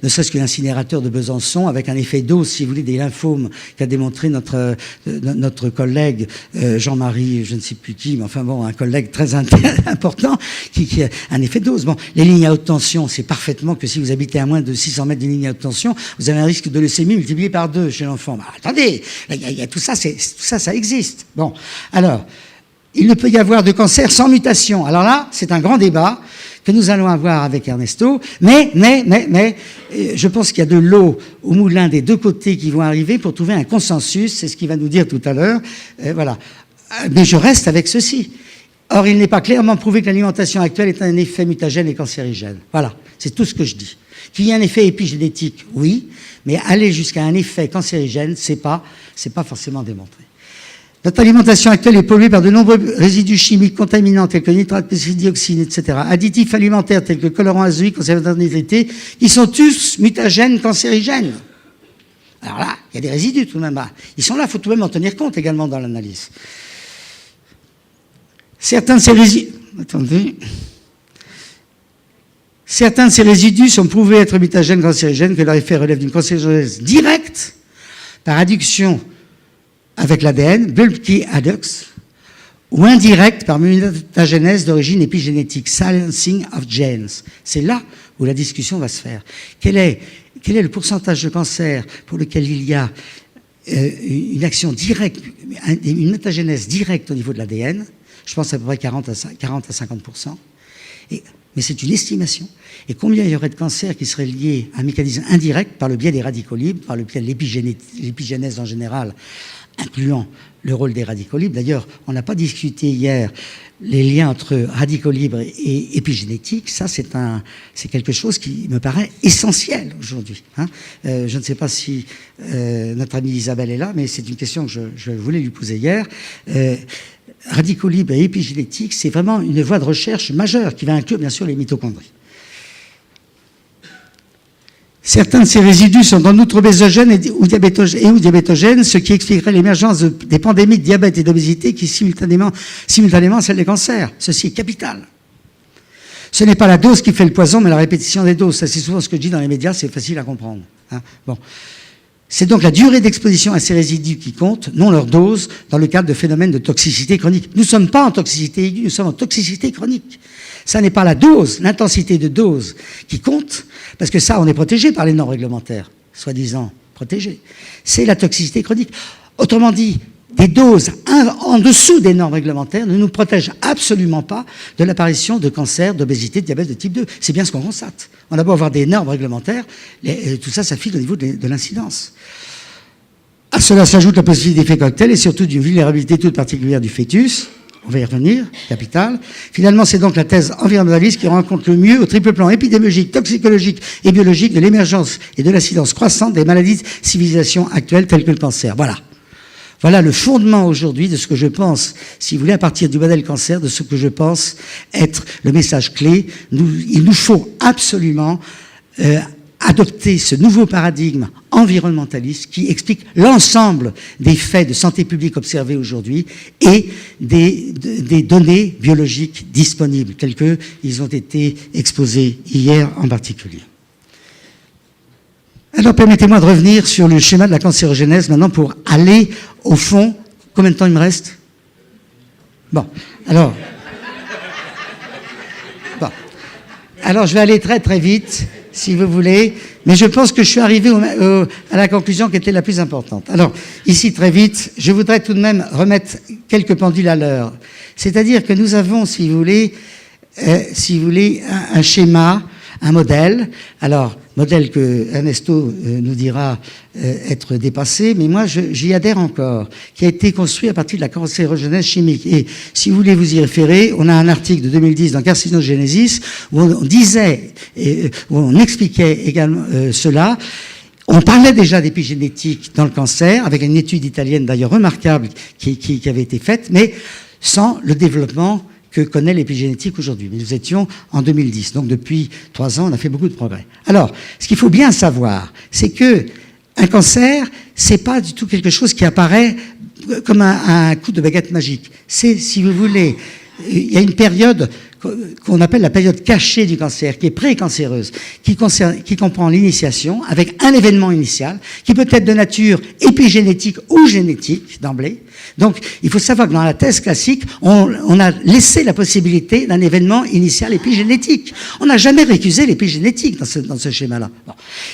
serait-ce que l'incinérateur de Besançon, avec un effet dose, si vous voulez, des lymphomes qu'a démontré notre collègue Jean-Marie, je ne sais plus qui, mais enfin bon, un collègue très important, qui a un effet dose. Bon, les lignes à haute tension, c'est parfaitement que si vous habitez à moins de 600 mètres d'une ligne à haute tension, vous avez un risque de leucémie multiplié par 2 chez l'enfant. Bah, attendez, il y a tout ça, ça existe. Bon, alors, il ne peut y avoir de cancer sans mutation. Alors là, c'est un grand débat que nous allons avoir avec Ernesto, mais, je pense qu'il y a de l'eau au moulin des deux côtés qui vont arriver pour trouver un consensus, c'est ce qu'il va nous dire tout à l'heure, voilà. Mais je reste avec ceci. Or, il n'est pas clairement prouvé que l'alimentation actuelle est un effet mutagène et cancérigène. Voilà, c'est tout ce que je dis. Qu'il y ait un effet épigénétique, oui, mais aller jusqu'à un effet cancérigène, c'est pas forcément démontré. Notre alimentation actuelle est polluée par de nombreux résidus chimiques contaminants tels que nitrate, dioxine, etc., additifs alimentaires tels que colorants azoïques, conservateurs de nitrité, qui sont tous mutagènes, cancérigènes. Alors là, il y a des résidus tout de même. Ils sont là, il faut tout de même en tenir compte également dans l'analyse. Certains de ces résidus sont prouvés être mutagènes, cancérigènes, que leur effet relève d'une cancérigène directe par adduction avec l'ADN, bulky adducts, ou indirect par mutagénèse d'origine épigénétique, silencing of genes. C'est là où la discussion va se faire. Quel est le pourcentage de cancer pour lequel il y a une action directe, une mutagénèse directe au niveau de l'ADN? Je pense à peu près 40 à 50%. Mais c'est une estimation. Et combien il y aurait de cancers qui seraient liés à un mécanisme indirect par le biais des radicaux libres, par le biais de l'épigénèse en général, incluant le rôle des radicaux libres. D'ailleurs, on n'a pas discuté hier les liens entre radicaux libres et épigénétique. Ça, c'est quelque chose qui me paraît essentiel aujourd'hui. Hein. Je ne sais pas si notre amie Isabelle est là, mais c'est une question que je voulais lui poser hier. Radicaux libres et épigénétique, c'est vraiment une voie de recherche majeure qui va inclure bien sûr les mitochondries. Certains de ces résidus sont en outre obésogènes ou diabétogènes, ce qui expliquerait l'émergence des pandémies de diabète et d'obésité qui simultanément celles des cancers. Ceci est capital. Ce n'est pas la dose qui fait le poison, mais la répétition des doses. Ça, c'est souvent ce que je dis dans les médias, c'est facile à comprendre. Hein. Bon. C'est donc la durée d'exposition à ces résidus qui compte, non leur dose, dans le cadre de phénomènes de toxicité chronique. Nous ne sommes pas en toxicité aiguë, nous sommes en toxicité chronique. Ça n'est pas la dose, l'intensité de dose qui compte, parce que ça, on est protégé par les normes réglementaires, soi-disant protégés. C'est la toxicité chronique. Autrement dit, des doses en dessous des normes réglementaires ne nous protègent absolument pas de l'apparition de cancer, d'obésité, de diabète de type 2. C'est bien ce qu'on constate. On a beau avoir des normes réglementaires, tout ça, ça file au niveau de l'incidence. À cela s'ajoute la possibilité d'effets cocktails et surtout d'une vulnérabilité toute particulière du fœtus. On va y revenir, capital. Finalement, c'est donc la thèse environnementaliste qui rend compte le mieux au triple plan épidémiologique, toxicologique et biologique de l'émergence et de l'incidence croissante des maladies de civilisation actuelles telles que le cancer. Voilà. Voilà le fondement aujourd'hui de ce que je pense, si vous voulez, à partir du modèle cancer, de ce que je pense être le message clé. Il nous faut absolument adopter ce nouveau paradigme environnementaliste qui explique l'ensemble des faits de santé publique observés aujourd'hui et des données biologiques disponibles, telles qu'ils ont été exposés hier en particulier. Alors, permettez-moi de revenir sur le schéma de la cancérogénèse maintenant pour aller au fond. Combien de temps il me reste? Bon, alors... Alors, je vais aller très très vite, si vous voulez, mais je pense que je suis arrivé à la conclusion qui était la plus importante. Alors, ici, très vite, je voudrais tout de même remettre quelques pendules à l'heure. C'est-à-dire que nous avons, si vous voulez, un schéma, un modèle. Alors, modèle que Ernesto nous dira être dépassé, mais moi j'y adhère encore, qui a été construit à partir de la cancérogénèse chimique. Et si vous voulez vous y référer, on a un article de 2010 dans Carcinogenesis où on disait, où on expliquait également cela. On parlait déjà d'épigénétique dans le cancer, avec une étude italienne d'ailleurs remarquable qui avait été faite, mais sans le développement que connaît l'épigénétique aujourd'hui. Mais nous étions en 2010, donc depuis 3 ans, on a fait beaucoup de progrès. Alors, ce qu'il faut bien savoir, c'est que un cancer, c'est pas du tout quelque chose qui apparaît comme un coup de baguette magique. C'est, si vous voulez, il y a une période qu'on appelle la période cachée du cancer, qui est pré-cancéreuse, qui comprend l'initiation avec un événement initial, qui peut être de nature épigénétique ou génétique d'emblée. Donc, il faut savoir que dans la thèse classique, on a laissé la possibilité d'un événement initial épigénétique. On n'a jamais récusé l'épigénétique dans ce schéma-là. Bon.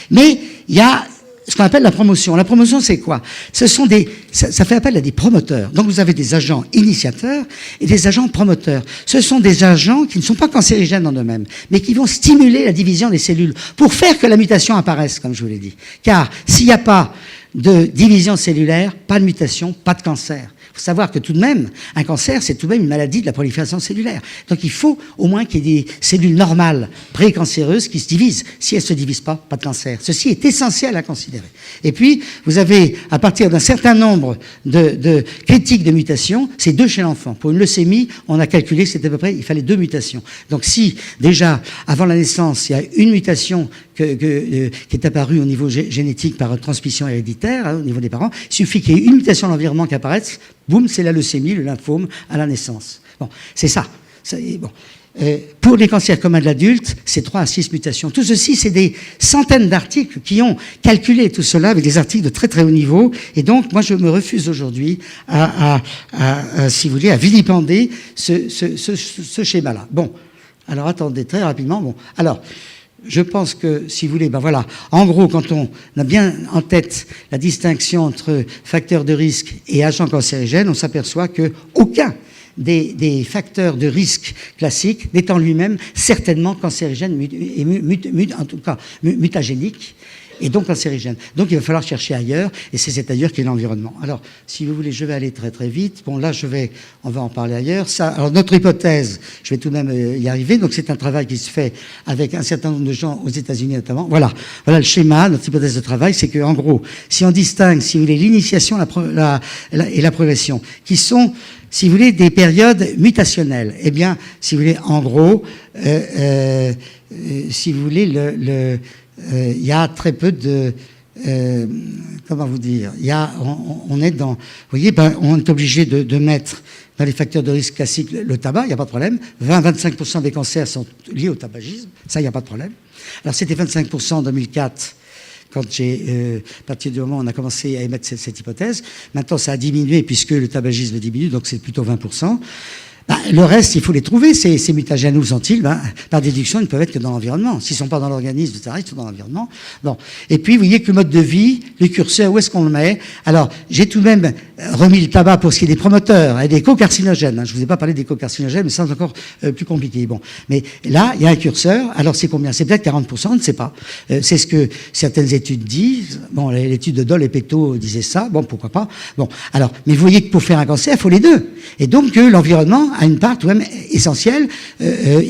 Mais il y a ce qu'on appelle la promotion. La promotion, c'est quoi? Ça fait appel à des promoteurs. Donc, vous avez des agents initiateurs et des agents promoteurs. Ce sont des agents qui ne sont pas cancérigènes en eux-mêmes, mais qui vont stimuler la division des cellules pour faire que la mutation apparaisse, comme je vous l'ai dit. Car s'il n'y a pas de division cellulaire, pas de mutation, pas de cancer. Il faut savoir que tout de même, un cancer, c'est tout de même une maladie de la prolifération cellulaire. Donc il faut au moins qu'il y ait des cellules normales, précancéreuses, qui se divisent. Si elles ne se divisent pas, pas de cancer. Ceci est essentiel à considérer. Et puis, vous avez, à partir d'un certain nombre de critiques de mutations, c'est 2 chez l'enfant. Pour une leucémie, on a calculé que c'était à peu près, il fallait 2 mutations. Donc si, déjà, avant la naissance, il y a une mutation qui est apparue au niveau génétique par transmission héréditaire, au niveau des parents, il suffit qu'il y ait une mutation de l'environnement qui apparaisse, boum, c'est la leucémie, le lymphome à la naissance. Bon, c'est ça. Bon. Pour les cancers communs de l'adulte, c'est 3 à 6 mutations. Tout ceci, c'est des centaines d'articles qui ont calculé tout cela avec des articles de très très haut niveau. Et donc, moi, je me refuse aujourd'hui si vous voulez, à vilipender ce schéma-là. Bon, alors attendez, très rapidement. Bon, alors, je pense que, si vous voulez, ben voilà, en gros, quand on a bien en tête la distinction entre facteurs de risque et agents cancérigènes, on s'aperçoit que aucun des facteurs de risque classiques n'est en lui-même certainement cancérigène, en tout cas mutagénique, et donc cancérigène. Donc il va falloir chercher ailleurs, et c'est cet ailleurs qui est l'environnement. Alors, si vous voulez, je vais aller très très vite. Bon, là, on va en parler ailleurs. Alors, notre hypothèse, je vais tout de même y arriver. Donc, c'est un travail qui se fait avec un certain nombre de gens aux États-Unis notamment. Voilà le schéma. Notre hypothèse de travail, c'est que, en gros, si on distingue, si vous voulez, l'initiation et la progression, qui sont, si vous voulez, des périodes mutationnelles, eh bien, si vous voulez, en gros, si vous voulez, il y a très peu de... comment vous dire? On est dans... Vous voyez, on est obligé de mettre dans les facteurs de risque classiques le tabac, il n'y a pas de problème. 20-25% des cancers sont liés au tabagisme, ça, il n'y a pas de problème. Alors, c'était 25% en 2004, quand à partir du moment où on a commencé à émettre cette hypothèse. Maintenant, ça a diminué puisque le tabagisme diminue, donc c'est plutôt 20%. Le reste, il faut les trouver. Ces mutagènes, où sont-ils? Par déduction, ils ne peuvent être que dans l'environnement. S'ils ne sont pas dans l'organisme, etc., ils sont dans l'environnement. Bon. Et puis, vous voyez que le mode de vie, le curseur, où est-ce qu'on le met? Alors, j'ai tout de même remis le tabac pour ce qui est des promoteurs et des co-carcinogènes. Je ne vous ai pas parlé des co-carcinogènes, mais ça, c'est encore plus compliqué. Bon. Mais là, il y a un curseur. Alors, c'est combien? C'est peut-être 40%, on ne sait pas. C'est ce que certaines études disent. Bon, l'étude de Dole et Peto disait ça. Bon, pourquoi pas? Bon. Alors, mais vous voyez que pour faire un cancer, il faut les deux. Et donc, l'environnement a une part tout de même essentielle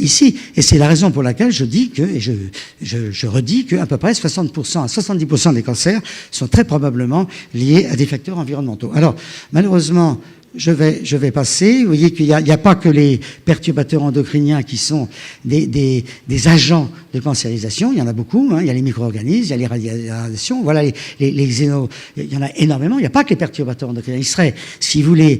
ici. Et c'est la raison pour laquelle je dis que, et je redis qu'à peu près 60% à 70% des cancers sont très probablement liés à des facteurs environnementaux. Alors, malheureusement, je vais passer. Vous voyez qu'il n'y a pas que les perturbateurs endocriniens qui sont des agents de cancérisation. Il y en a beaucoup. Il y a les micro-organismes, il y a les radiations. Voilà, les xénos. Il y en a énormément. Il n'y a pas que les perturbateurs endocriniens. Il serait, si vous voulez,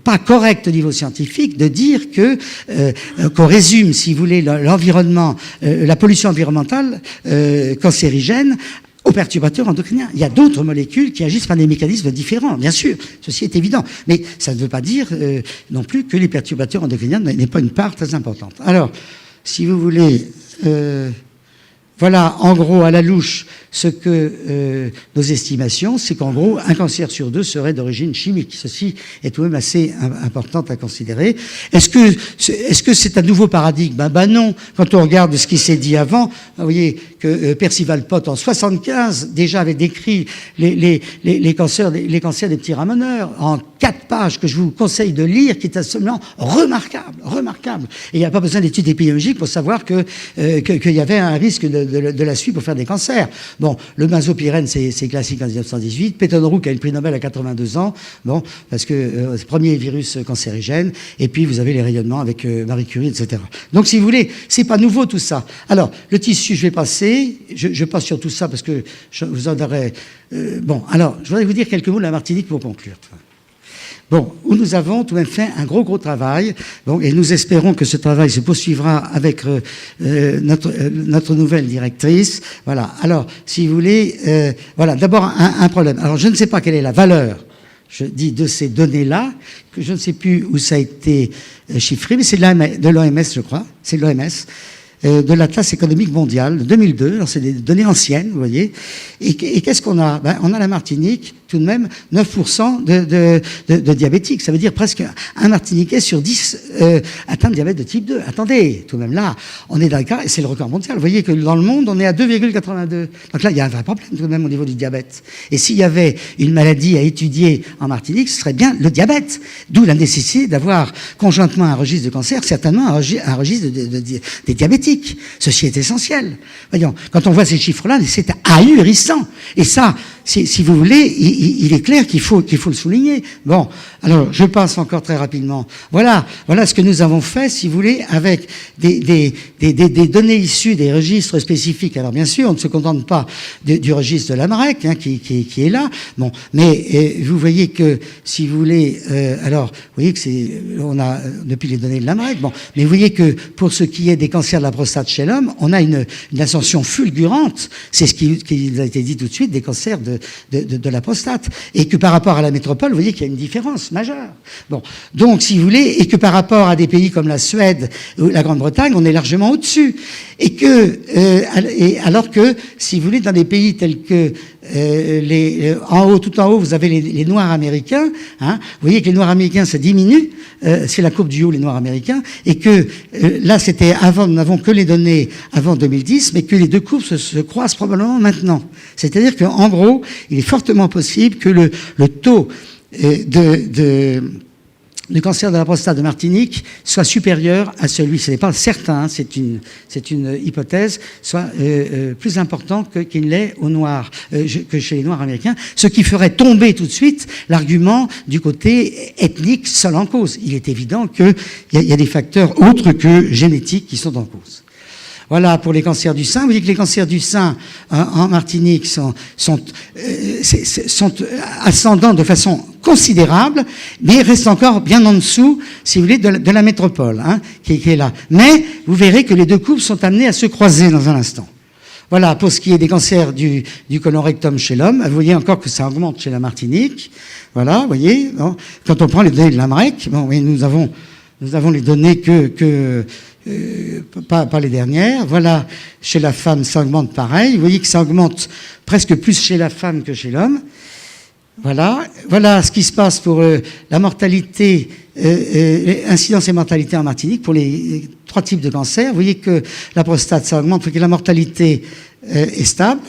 pas correct au niveau scientifique de dire qu'on résume, si vous voulez, l'environnement, la pollution environnementale cancérigène aux perturbateurs endocriniens. Il y a d'autres molécules qui agissent par des mécanismes différents, bien sûr, ceci est évident. Mais ça ne veut pas dire non plus que les perturbateurs endocriniens n'aient pas une part très importante. Alors, si vous voulez... voilà, en gros, à la louche, ce que nos estimations, c'est qu'en gros, un cancer sur 2 serait d'origine chimique. Ceci est tout de même assez important à considérer. Est-ce que c'est un nouveau paradigme? Non. Quand on regarde ce qui s'est dit avant, vous voyez que Percival Pott, en 75, déjà avait décrit les cancers des petits ramoneurs en 4 pages que je vous conseille de lire, qui est absolument remarquable. Et il n'y a pas besoin d'études épidémiologiques pour savoir qu'il y avait un risque de la suite pour faire des cancers. Bon, le benzopyrène, c'est classique en 1918. Peyton-Rook a eu le prix Nobel à 82 ans. Bon, parce que premier virus cancérigène. Et puis, vous avez les rayonnements avec Marie Curie, etc. Donc, si vous voulez, c'est pas nouveau tout ça. Alors, le tissu, je vais passer. Je passe sur tout ça parce que je vous en donnerai... bon, alors, je voudrais vous dire quelques mots de la Martinique pour conclure. Bon, où nous avons tout de même fait un gros travail, bon, et nous espérons que ce travail se poursuivra avec notre nouvelle directrice. Voilà. Alors, si vous voulez, voilà. D'abord un problème. Alors, je ne sais pas quelle est la valeur, je dis, de ces données-là, que je ne sais plus où ça a été chiffré, mais c'est de l'OMS, je crois. C'est de l'OMS. de l'Atlas économique mondial de 2002. Alors, c'est des données anciennes, vous voyez. Et qu'est-ce qu'on a? On a la Martinique, tout de même, 9% de diabétiques. Ça veut dire presque un Martiniquais sur 10 atteint de diabète de type 2. Attendez, tout de même là, on est dans le cas, et c'est le record mondial. Vous voyez que dans le monde, on est à 2,82. Donc là, il y a un vrai problème tout de même au niveau du diabète. Et s'il y avait une maladie à étudier en Martinique, ce serait bien le diabète. D'où la nécessité d'avoir conjointement un registre de cancer, certainement un registre des diabétiques. Ceci est essentiel. Voyons, quand on voit ces chiffres-là, c'est ahurissant. Et ça, si vous voulez, il est clair qu'il faut le souligner. Bon, alors je passe encore très rapidement. Voilà ce que nous avons fait, si vous voulez, avec des données issues des registres spécifiques. Alors bien sûr, on ne se contente pas du registre de l'AMREC, hein, qui est là. Bon, mais vous voyez que, si vous voulez, alors vous voyez que on a depuis les données de l'AMREC. Bon, mais vous voyez que pour ce qui est des cancers de la prostate chez l'homme, on a une ascension fulgurante. C'est ce qui a été dit tout de suite, des cancers de la prostate, et que par rapport à la métropole, vous voyez qu'il y a une différence majeure. Bon, donc si vous voulez, et que par rapport à des pays comme la Suède ou la Grande-Bretagne, on est largement au-dessus, et que alors que si vous voulez, dans des pays tels que tout en haut, vous avez les Noirs américains. Hein, vous voyez que les Noirs américains, ça diminue. C'est la courbe du haut, les Noirs américains, et que là, c'était avant, nous n'avons que les données avant 2010, mais que les deux courbes se croisent probablement maintenant. C'est-à-dire qu'en gros, il est fortement possible que le taux de cancer de la prostate de Martinique soit supérieur à celui, ce n'est pas certain, hein, c'est une hypothèse, soit plus important qu'il l'est aux Noirs, que chez les Noirs américains, ce qui ferait tomber tout de suite l'argument du côté ethnique seul en cause. Il est évident qu'il y a des facteurs autres que génétiques qui sont en cause. Voilà pour les cancers du sein. Vous voyez que les cancers du sein en Martinique sont ascendants de façon considérable, mais restent encore bien en dessous, si vous voulez, de la métropole, hein, qui est là. Mais vous verrez que les deux courbes sont amenées à se croiser dans un instant. Voilà pour ce qui est des cancers du côlon rectum chez l'homme. Vous voyez encore que ça augmente chez la Martinique. Voilà, vous voyez. Bon, quand on prend les données de l'AMREC, bon, oui, nous avons les données pas les dernières. Voilà, chez la femme, ça augmente pareil. Vous voyez que ça augmente presque plus chez la femme que chez l'homme. Voilà ce qui se passe pour la mortalité, incidence et mortalité en Martinique pour les trois types de cancers. Vous voyez que la prostate, ça augmente, que la mortalité est stable,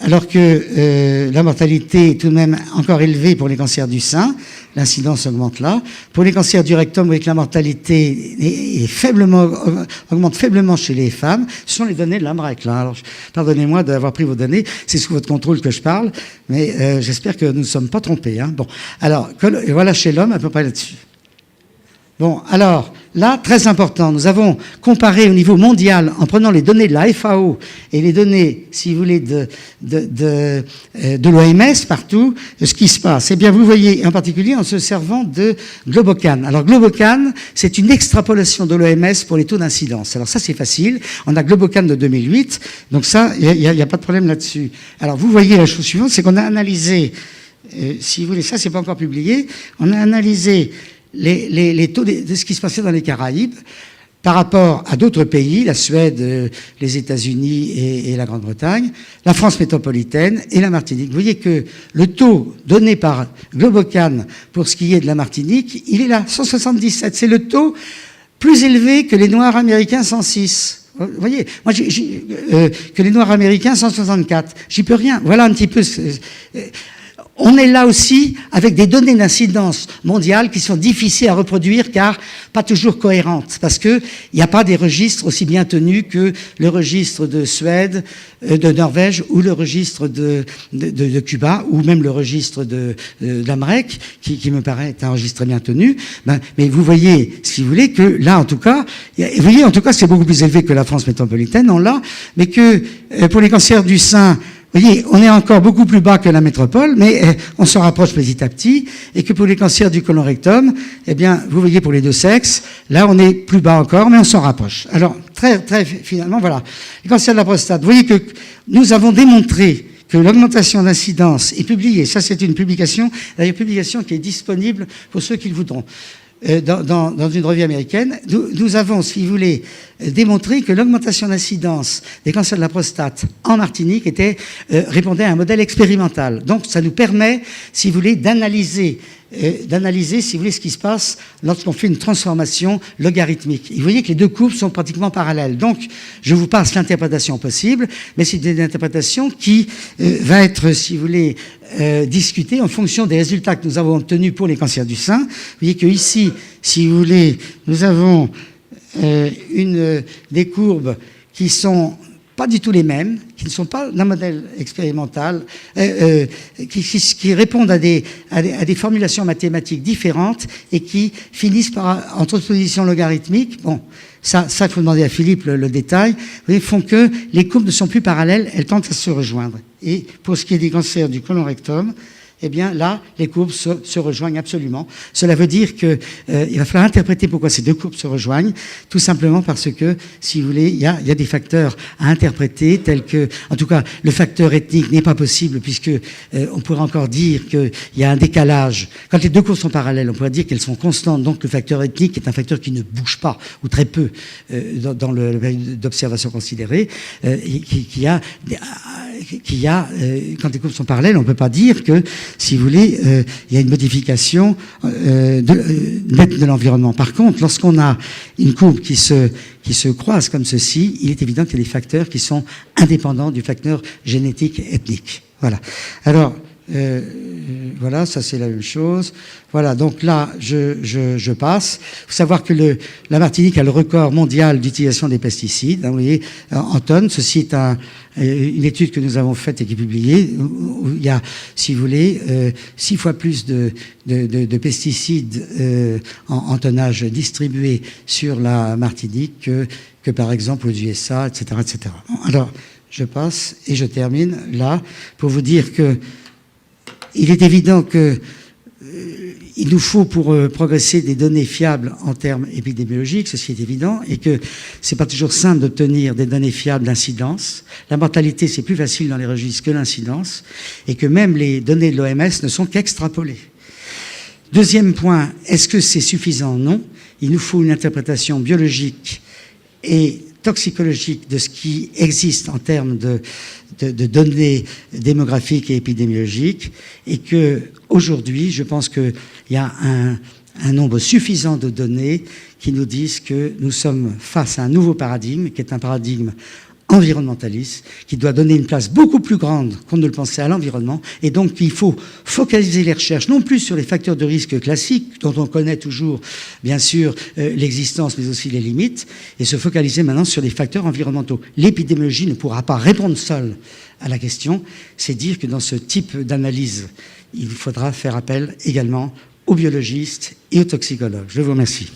alors que la mortalité est tout de même encore élevée pour les cancers du sein. L'incidence augmente là. Pour les cancers du rectum, vous voyez que la mortalité augmente faiblement chez les femmes. Ce sont les données de l'AMREC, là. Alors, pardonnez-moi d'avoir pris vos données. C'est sous votre contrôle que je parle. Mais j'espère que nous ne sommes pas trompés. Hein. Bon. Alors, voilà chez l'homme, à peu près là-dessus. Bon, alors, là, très important, nous avons comparé au niveau mondial, en prenant les données de la FAO et les données, si vous voulez, de l'OMS partout, ce qui se passe. Eh bien, vous voyez, en particulier en se servant de Globocan. Alors, Globocan, c'est une extrapolation de l'OMS pour les taux d'incidence. Alors ça, c'est facile. On a Globocan de 2008, donc ça, il n'y a pas de problème là-dessus. Alors, vous voyez la chose suivante, c'est qu'on a analysé, si vous voulez, ça, c'est pas encore publié, on a analysé les taux de ce qui se passait dans les Caraïbes par rapport à d'autres pays, la Suède, les États-Unis et la Grande-Bretagne, la France métropolitaine et la Martinique. Vous voyez que le taux donné par Globocan pour ce qui est de la Martinique, il est là, 177. C'est le taux plus élevé que les Noirs américains, 106. Vous voyez, moi, que les Noirs américains, 164. J'y peux rien. Voilà un petit peu... On est là aussi avec des données d'incidence mondiale qui sont difficiles à reproduire car pas toujours cohérentes parce que il n'y a pas des registres aussi bien tenus que le registre de Suède, de Norvège ou le registre de Cuba ou même le registre de l'AMREC qui me paraît être un registre très bien tenu. Mais vous voyez, si vous voulez, que là en tout cas, vous voyez en tout cas c'est beaucoup plus élevé que la France métropolitaine, on l'a, mais que pour les cancers du sein, vous voyez, on est encore beaucoup plus bas que la métropole, mais on se rapproche petit à petit, et que pour les cancers du côlon rectum, eh bien, vous voyez pour les deux sexes, là on est plus bas encore, mais on s'en rapproche. Alors, très finalement, voilà. Les cancers de la prostate, vous voyez que nous avons démontré que l'augmentation d'incidence est publiée, ça c'est une publication, d'ailleurs publication qui est disponible pour ceux qui le voudront. Dans une revue américaine, nous avons, si vous voulez, démontré que l'augmentation d'incidence des cancers de la prostate en Martinique répondait à un modèle expérimental. Donc ça nous permet, si vous voulez, d'analyser, si vous voulez, ce qui se passe lorsqu'on fait une transformation logarithmique. Et vous voyez que les deux courbes sont pratiquement parallèles. Donc, je vous passe l'interprétation possible, mais c'est une interprétation qui va être, si vous voulez, discutée en fonction des résultats que nous avons obtenus pour les cancers du sein. Vous voyez que ici, si vous voulez, nous avons des courbes qui sont pas du tout les mêmes, qui ne sont pas d'un modèle expérimental, qui répondent à des formulations mathématiques différentes et qui finissent par, en transposition logarithmique, bon, ça il faut demander à Philippe le détail, vous voyez, font que les courbes ne sont plus parallèles, elles tendent à se rejoindre. Et pour ce qui est des cancers du côlon rectum, eh bien là, les courbes se rejoignent absolument. Cela veut dire qu'il va falloir interpréter pourquoi ces deux courbes se rejoignent, tout simplement parce que, si vous voulez, il y a des facteurs à interpréter, tels que, en tout cas, le facteur ethnique n'est pas possible, puisque on pourrait encore dire qu'il y a un décalage. Quand les deux courbes sont parallèles, on pourrait dire qu'elles sont constantes, donc le facteur ethnique est un facteur qui ne bouge pas, ou très peu, dans le d'observation considérée, quand les courbes sont parallèles, on ne peut pas dire que, si vous voulez, il y a une modification nette de l'environnement. Par contre, lorsqu'on a une courbe qui se croise comme ceci, il est évident qu'il y a des facteurs qui sont indépendants du facteur génétique ethnique. Voilà. Alors, voilà, ça c'est la même chose. Voilà, donc là, je passe. Il faut savoir que la Martinique a le record mondial d'utilisation des pesticides, hein, vous voyez, en tonnes. Ceci est une étude que nous avons faite et qui est publiée, où il y a, si vous voulez, 6 fois plus de pesticides en tonnage distribués sur la Martinique que par exemple aux USA, etc., etc. Alors, je passe et je termine là pour vous dire que il est évident que il nous faut pour progresser des données fiables en termes épidémiologiques, ceci est évident, et que c'est pas toujours simple d'obtenir des données fiables d'incidence. La mortalité, c'est plus facile dans les registres que l'incidence, et que même les données de l'OMS ne sont qu'extrapolées. Deuxième point, est-ce que c'est suffisant? Non. Il nous faut une interprétation biologique et toxicologique de ce qui existe en termes de données démographiques et épidémiologiques, et que aujourd'hui, je pense qu'il y a un nombre suffisant de données qui nous disent que nous sommes face à un nouveau paradigme, qui est un paradigme environnementaliste, qui doit donner une place beaucoup plus grande qu'on ne le pensait à l'environnement, et donc il faut focaliser les recherches non plus sur les facteurs de risque classiques, dont on connaît toujours, bien sûr, l'existence, mais aussi les limites, et se focaliser maintenant sur les facteurs environnementaux. L'épidémiologie ne pourra pas répondre seule à la question, c'est dire que dans ce type d'analyse, il faudra faire appel également aux biologistes et aux toxicologues. Je vous remercie.